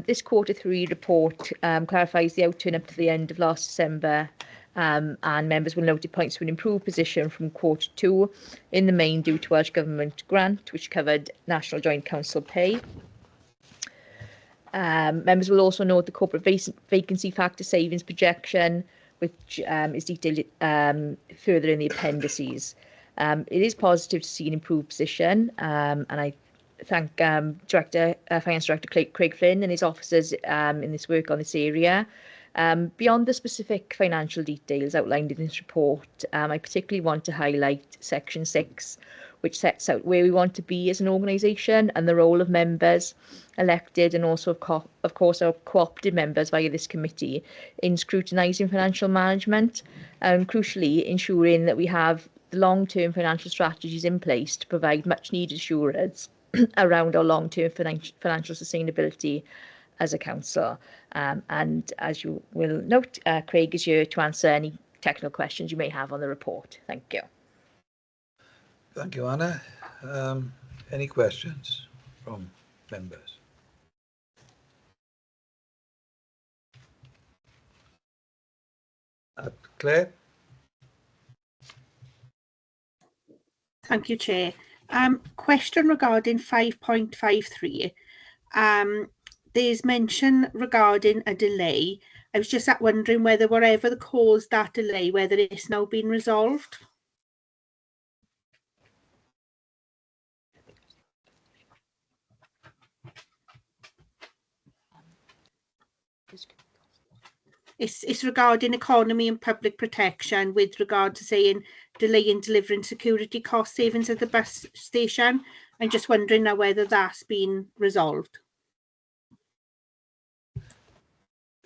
This Quarter 3 report clarifies the outturn up to the end of last December, and members will note it points to an improved position from Quarter 2, in the main due to Welsh Government grant, which covered National Joint Council pay. Members will also note the corporate vacancy factor savings projection, which is detailed further in the appendices. It is positive to see an improved position, and I thank Finance Director Craig Flynn and his officers in this work on this area. Beyond the specific financial details outlined in this report, I particularly want to highlight Section 6, which sets out where we want to be as an organisation and the role of members, elected and also, of course, our co-opted members via this committee in scrutinising financial management, and crucially ensuring that we have the long-term financial strategies in place to provide much-needed assurance around our long-term financial sustainability as a council. And as you will note, Craig is here to answer any technical questions you may have on the report. Thank you. Thank you, Anna. Any questions from members? Claire? Thank you, Chair. Question regarding 5.53. There's mention regarding a delay. I was just wondering whether whatever caused that delay, whether it's now been resolved. It's regarding economy and public protection with regard to saying delay in delivering security cost savings at the bus station. I'm just wondering now whether that's been resolved.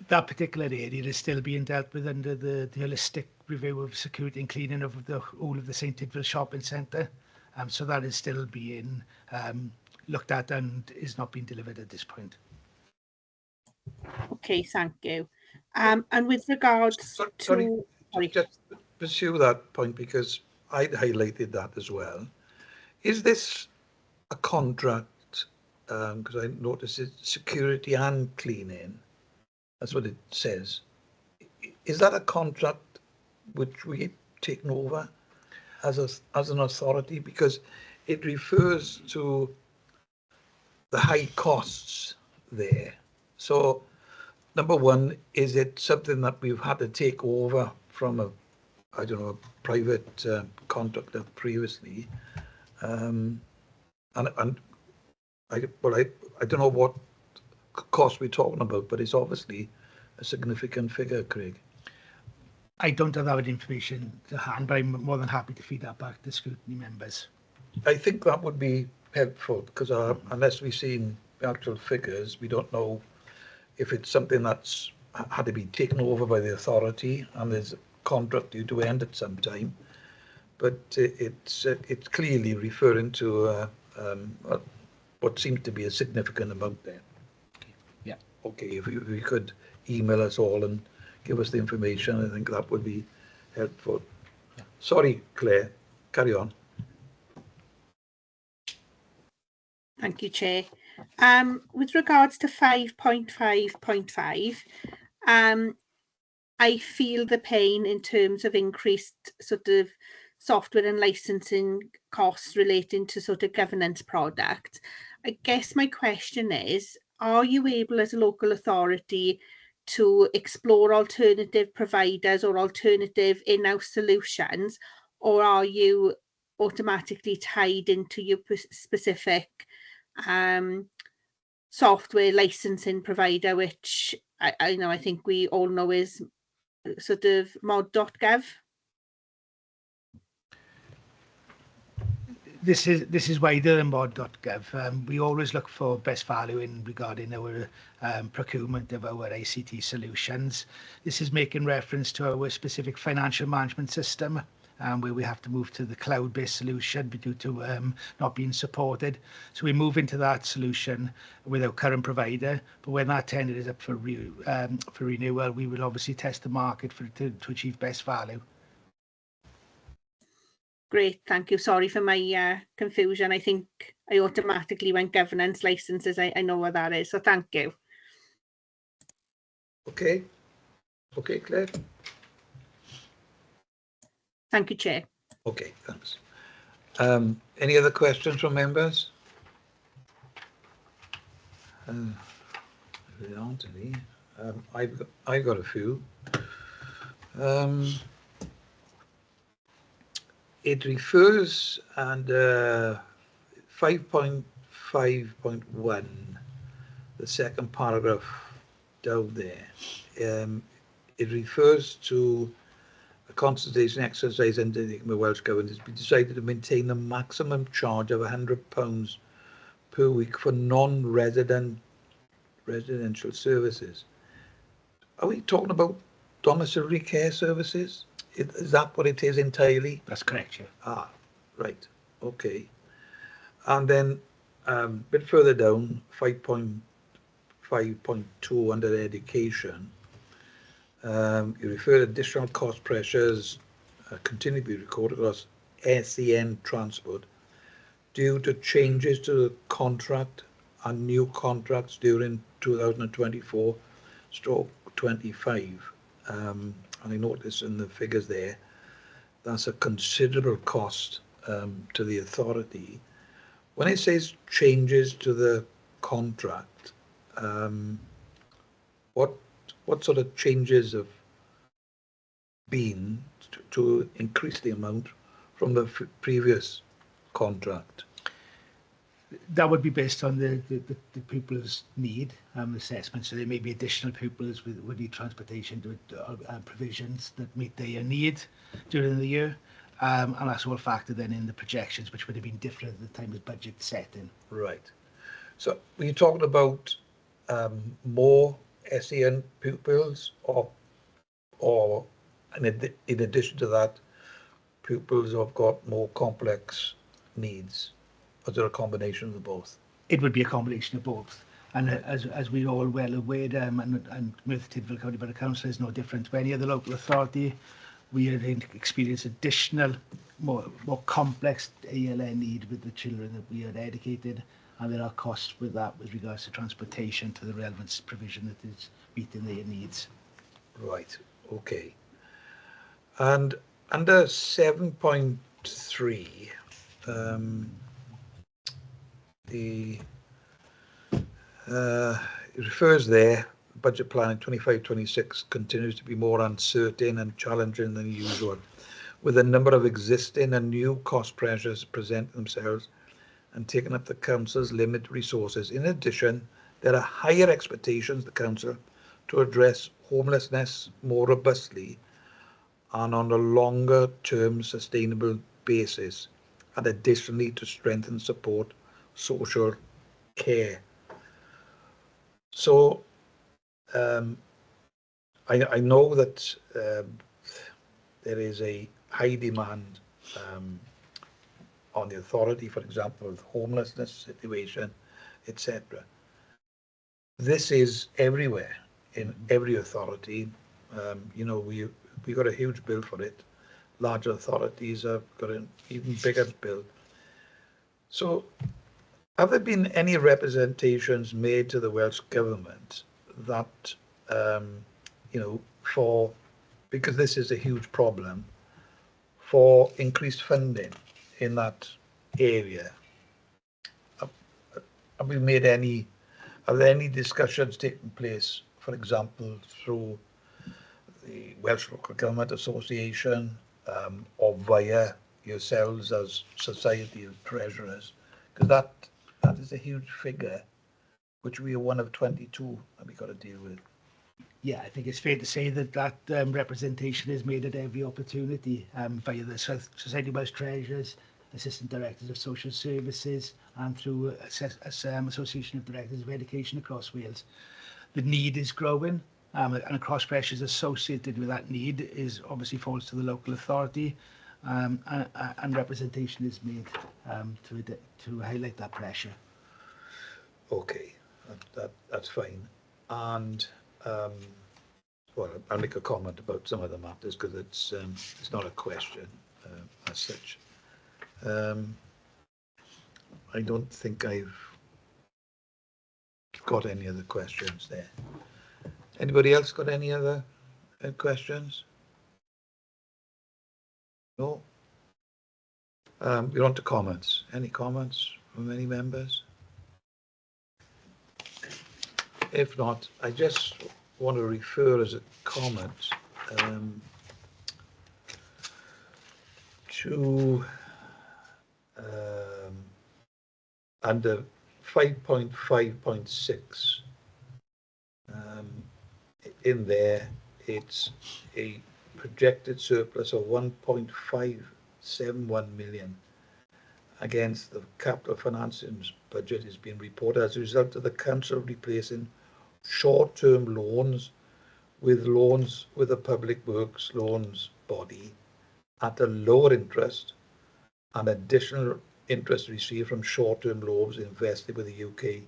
That particular area is still being dealt with under the holistic review of security and cleaning of the whole of the St Tidwell shopping centre. So that is still being looked at and is not being delivered at this point. Okay, thank you. And with regards to... Sorry, just pursue that point because I'd highlighted that as well. Is this a contract, because I noticed it's security and cleaning, that's what it says. Is that a contract which we've taken over as an authority? Because it refers to the high costs there. So, number one, is it something that we've had to take over from a private contractor previously? And I don't know what cost we're talking about, but it's obviously a significant figure, Craig. I don't have that information to hand, but I'm more than happy to feed that back to scrutiny members. I think that would be helpful because unless we've seen the actual figures, we don't know if it's something that's had to be taken over by the authority and there's a contract due to end at some time. But it's clearly referring to what seems to be a significant amount there. Yeah. Okay, if you could email us all and give us the information, I think that would be helpful. Yeah. Sorry, Claire, carry on. Thank you, Chair. With regards to 5.5.5, I feel the pain in terms of increased sort of software and licensing costs relating to sort of governance products. I guess my question is, are you able as a local authority to explore alternative providers or alternative in-house solutions, or are you automatically tied into your specific software licensing provider, which I think we all know is sort of mod.gov? This is wider than mod.gov. We always look for best value in regarding our procurement of our ICT solutions. This is making reference to our specific financial management system, where we have to move to the cloud-based solution due to not being supported. So we move into that solution with our current provider, but when that tender is up for renewal, we will obviously test the market to achieve best value. Great, thank you. Sorry for my confusion. I think I automatically went governance licenses. I know what that is, so thank you. Okay. Okay, Claire. Thank you, Chair. Okay, thanks. Any other questions from members? There aren't any. I've got a few. It refers under 5.5.1, the second paragraph down there. It refers to a consultation exercise undertaken by Welsh Government. It's been decided to maintain a maximum charge of £100 per week for residential services. Are we talking about domiciliary care services? Is that what it is entirely? That's correct, yeah. Ah, right. Okay. And then a bit further down, 5.5.2 under education, you refer to additional cost pressures continue to be recorded across SEN transport due to changes to the contract and new contracts during 2024/25. and I noticed in the figures there, that's a considerable cost to the authority. When it says changes to the contract, what sort of changes have been to increase the amount from the previous contract? That would be based on the pupils' need assessment. So there may be additional pupils with need transportation provisions that meet their need during the year. And that's all factored in the projections, which would have been different at the time of budget setting. Right. So were you talking about more SEN pupils, or in addition to that, pupils who have got more complex needs? Or is there a combination of the both? It would be a combination of both. And as we're all well aware, and Merthyr Tydfil County Borough Council is no different to any other local authority, we have experienced additional, more complex ALN need with the children that we are educated, and there are costs with that with regards to transportation to the relevant provision that is meeting their needs. Right, okay. And under 7.3, it refers there, budget planning 25-26 continues to be more uncertain and challenging than usual, with a number of existing and new cost pressures presenting themselves and taking up the council's limited resources. In addition, there are higher expectations of the council to address homelessness more robustly and on a longer term sustainable basis, and additionally to strengthen support social care. So I know that there is a high demand on the authority, for example, with homelessness situation, etc. This is everywhere in every authority. You know, we got a huge bill for it. Larger authorities have got an even bigger bill. So have there been any representations made to the Welsh Government that, you know, because this is a huge problem, for increased funding in that area? Have we made any, are there any discussions taking place, for example, through the Welsh Local Government Association or via yourselves as Society of Treasurers? Because that is a huge figure, which we are one of 22 that we've got to deal with. Yeah, I think it's fair to say that representation is made at every opportunity via the Society of Welsh Treasurers, Assistant Directors of Social Services, and through Association of Directors of Education across Wales. The need is growing, and cost pressures associated with that need is obviously falls to the local authority, and representation is made to highlight that pressure. Okay, that's fine. And well, I'll make a comment about some of the matters because it's not a question as such. I don't think I've got any other questions there. Anybody else got any other questions? No? We're on to comments. Any comments from any members? If not, I just want to refer as a comment to under 5.5.6. In there, it's a projected surplus of 1.571 million against the capital financing budget is being reported as a result of the council replacing short-term loans with a public works loans body at a lower interest and additional interest received from short-term loans invested with the UK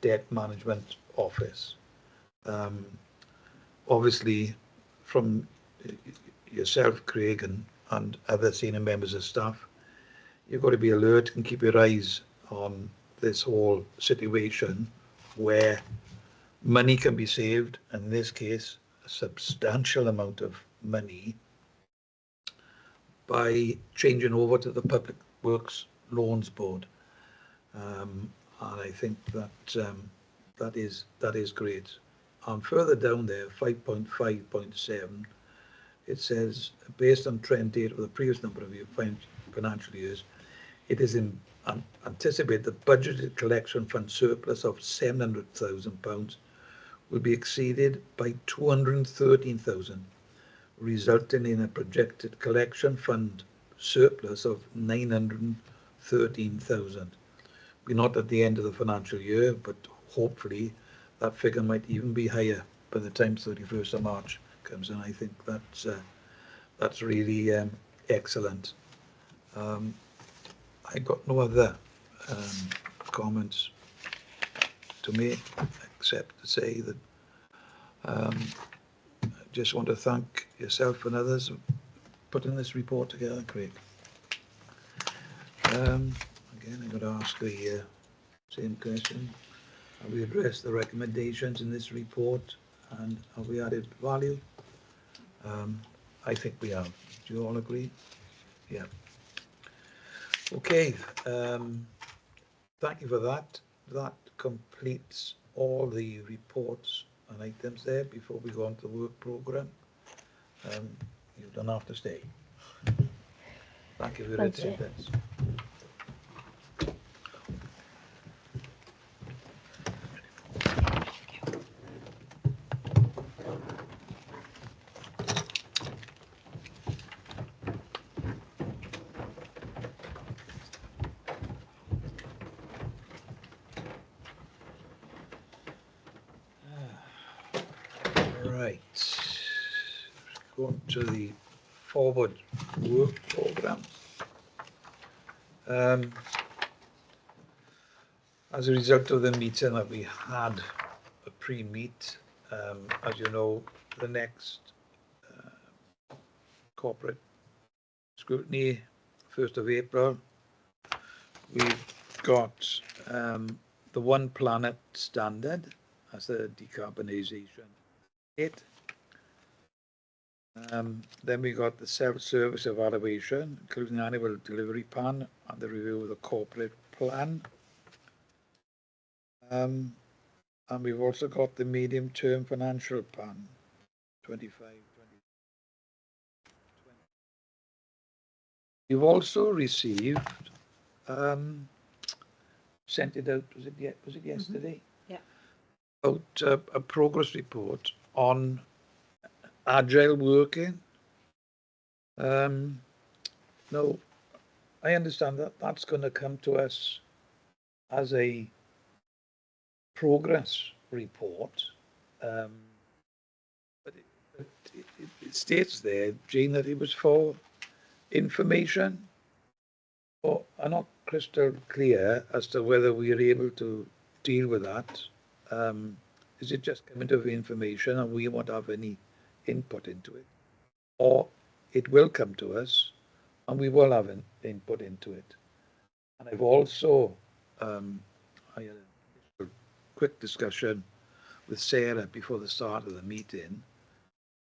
Debt Management Office. Obviously, from yourself, Craig, and other senior members of staff, you've got to be alert and keep your eyes on this whole situation where money can be saved, and in this case, a substantial amount of money by changing over to the Public Works Loans Board. And I think that that is great. And further down there, 5.5.7, it says, based on trend data of the previous number of financial years, it is anticipated the budgeted collection fund surplus of £700,000 will be exceeded by 213,000, resulting in a projected collection fund surplus of 913,000. We're not at the end of the financial year, but hopefully that figure might even be higher by the time 31st of March comes, and I think that's really excellent. I got no other comments to make except to say that I just want to thank yourself and others for putting this report together, Craig. Again, I'm going to ask the same question. Have we addressed the recommendations in this report and have we added value? I think we have. Do you all agree? Yeah. Okay. Thank you for that. That completes all the reports and items there. Before we go on to the work programme, you don't have to stay. Thank you for your attendance. Going to the forward work programme. As a result of the meeting that we had, a pre-meet, as you know, the next corporate scrutiny, 1st of April, we've got the One Planet standard as a decarbonisation date. Then we got the self-service evaluation, including the annual delivery plan and the review of the corporate plan. And we've also got the medium-term financial plan, 25, 20. We've also received, sent it out, was it yesterday? Yeah. About a progress report on agile working. No, I understand that that's going to come to us as a progress report. But it states there, Jane, that it was for information. But I'm not crystal clear as to whether we are able to deal with that. Is it just coming to information and we won't have any input into it, or it will come to us and we will have an input into it? And I've also I had a quick discussion with Sarah before the start of the meeting.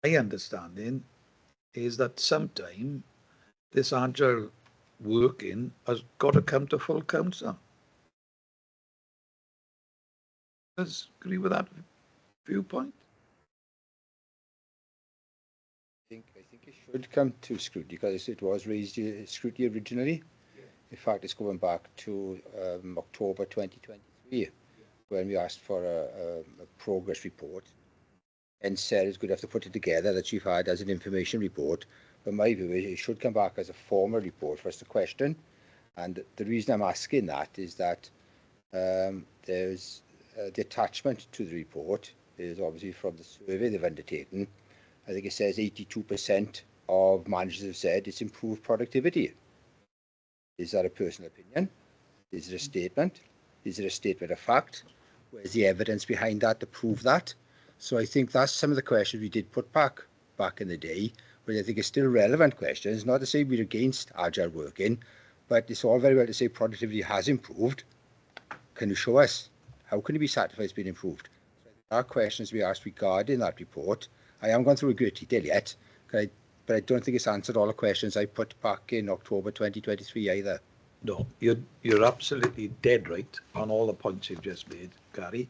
My understanding is that sometime this agile working has got to come to full council. Does agree with that viewpoint? I think it should come to scrutiny because it was raised scrutiny originally. Yeah. In fact, it's going back to October 2023 when we asked for a progress report. And Sarah's going to have to put it together that she's had as an information report. But my view is it should come back as a formal report for us to question. And the reason I'm asking that is that there's the attachment to the report is obviously from the survey they've undertaken. I think it says 82% of managers have said it's improved productivity. Is that a personal opinion? Is it a statement? Is it a statement of fact? Where's the evidence behind that to prove that? So I think that's some of the questions we did put back in the day, but I think it's still relevant questions. Not to say we're against agile working, but it's all very well to say productivity has improved. Can you show us? How can you be satisfied it's been improved? So there are questions we asked regarding that report. I haven't gone through a great detail yet, but I don't think it's answered all the questions I put back in October 2023 either. No, you're absolutely dead right on all the points you've just made, Gary.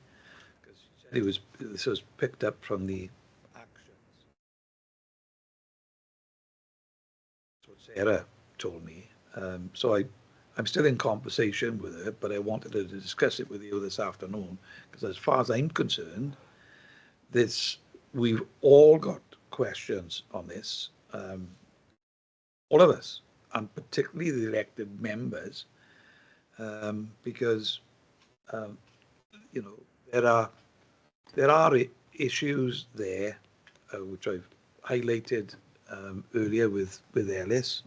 Because this was picked up from the actions. That's what Sarah told me. So I'm still in conversation with her, but I wanted to discuss it with you this afternoon because, as far as I'm concerned, we've all got questions on this. All of us, and particularly the elected members, because you know there are issues there which I've highlighted earlier with Ellis.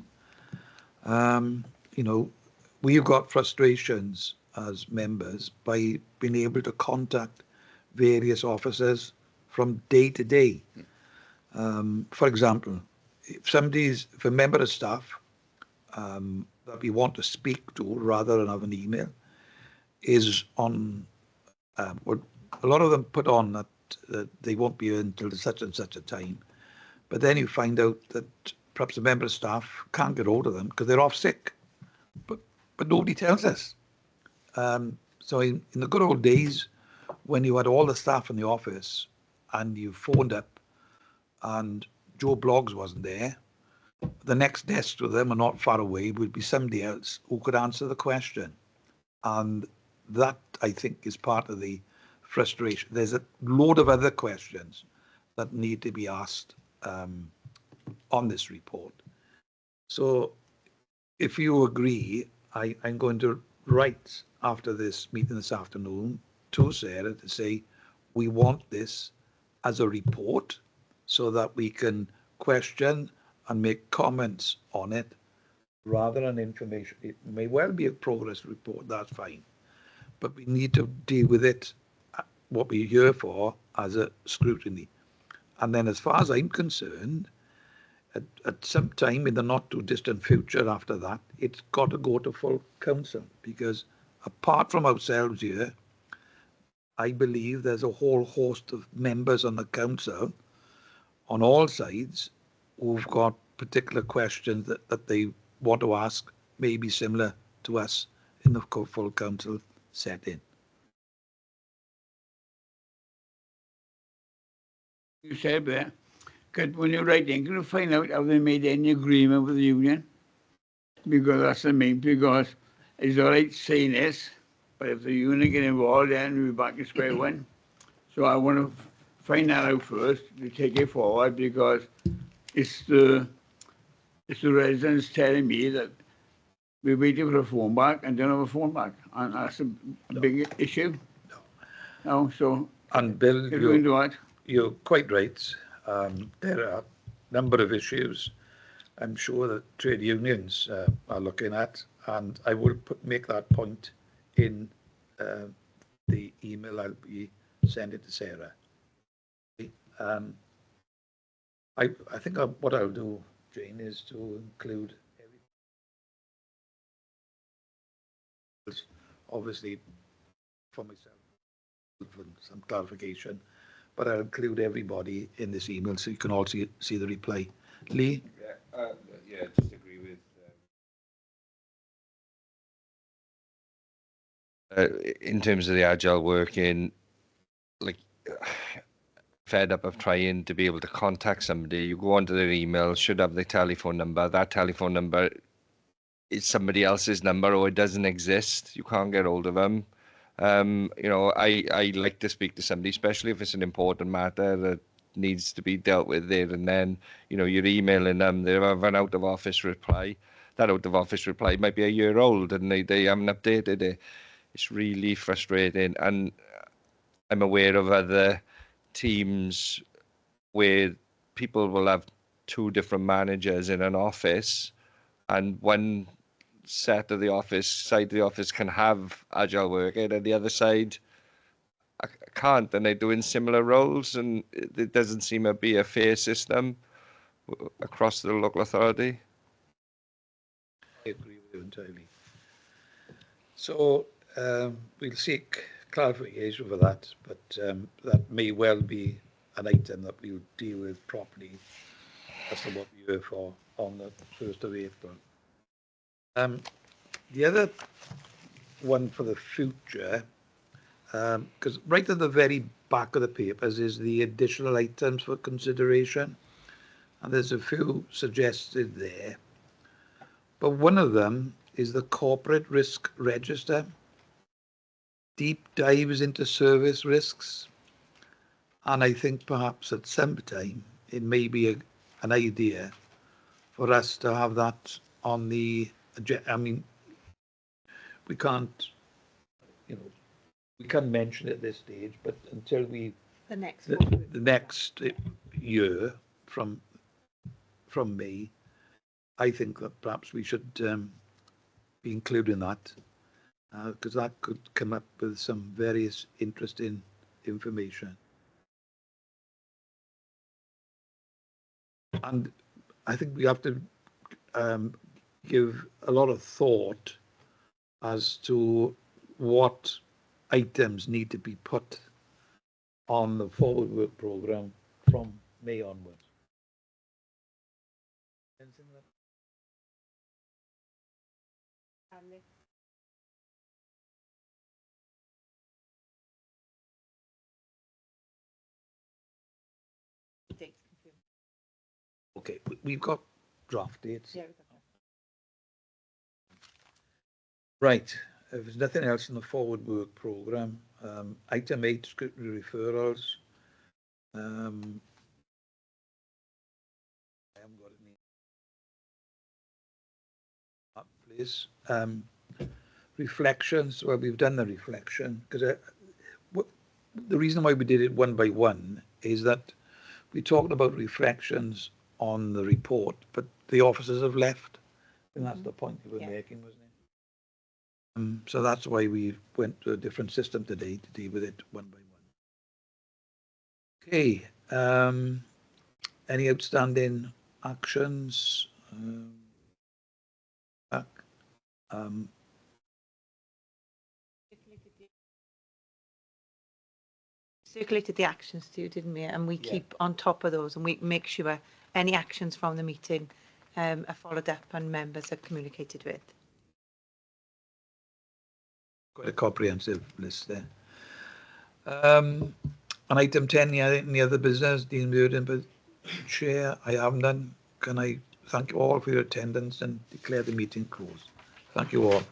You know, we've got frustrations as members by being able to contact various officers from day to day. For example, if a member of staff that we want to speak to rather than have an email is on, well, a lot of them put on that they won't be in until such and such a time. But then you find out that perhaps a member of staff can't get hold of them because they're off sick. But nobody tells us. So in the good old days, when you had all the staff in the office and you phoned up and Joe Bloggs wasn't there, the next desk to them, and not far away, would be somebody else who could answer the question. And that, I think, is part of the frustration. There's a load of other questions that need to be asked on this report. So if you agree, I'm going to write after this meeting this afternoon to Sarah to say we want this as a report so that we can question and make comments on it rather than information. It may well be a progress report, that's fine. But we need to deal with it, what we're here for, as a scrutiny. And then as far as I'm concerned, at some time in the not too distant future after that, it's got to go to full council, because apart from ourselves here, I believe there's a whole host of members on the council on all sides who've got particular questions that they want to ask, maybe similar to us in the full council setting. You said that. Because when you're writing, can you find out have they made any agreement with the union? Because that's the main, because it's all right saying this, but if the union get involved, then we're back to square one. So I want to find that out first to take it forward, because it's the residents telling me that we're waiting for a phone back and don't have a phone back, and that's a big issue. No, so and Bill, you're quite right. There are a number of issues I'm sure that trade unions are looking at, and I will make that point in the email I'll be sending to Sarah. I think what I'll do, Jane, is to include obviously for myself for some clarification, but I'll include everybody in this email so you can all see the reply. Lee? Yeah, just agree with in terms of the agile working, like fed up of trying to be able to contact somebody. You go onto their email, should have their telephone number. That telephone number is somebody else's number, or it doesn't exist. You can't get hold of them. You know, I like to speak to somebody, especially if it's an important matter that needs to be dealt with there and then. You know, you're emailing them, they have an out of office reply. That out of office reply might be a year old and they haven't updated it. It's really frustrating. And I'm aware of other teams where people will have two different managers in an office, and one side of the office can have agile working, and the other side can't, and they're doing similar roles, and it doesn't seem to be a fair system across the local authority. I agree with you entirely. So we'll seek clarification for that, but that may well be an item that we'll deal with properly as to what we were for on the 1st of April. The other one for the future, because right at the very back of the papers is the additional items for consideration, and there's a few suggested there. But one of them is the corporate risk register, deep dives into service risks, and I think perhaps at some time it may be an idea for us to have that on the agenda. I mean, we can't, we can't mention it at this stage, but until we The next the next year from May, I think that perhaps we should be including that, because that could come up with some various interesting information. And I think we have to give a lot of thought as to what items need to be put on the forward work programme from May onwards. Okay, we've got draft dates. Yeah, Right, if there's nothing else in the forward work programme, item 8, scrutiny referrals. I haven't got any. Please. Reflections, well, we've done the reflection, because the reason why we did it one by one is that we talked about reflections on the report, but the officers have left, and that's the point we were making, wasn't it? So that's why we went to a different system today to deal with it one by one. Okay, any outstanding actions? circulated the actions to you, didn't we? And we keep on top of those, and we make sure any actions from the meeting are followed up and members are communicated with. Quite a comprehensive list there. On item 10, any other business, Dean Burden, but Chair, I haven't done. Can I thank you all for your attendance and declare the meeting closed? Thank you all.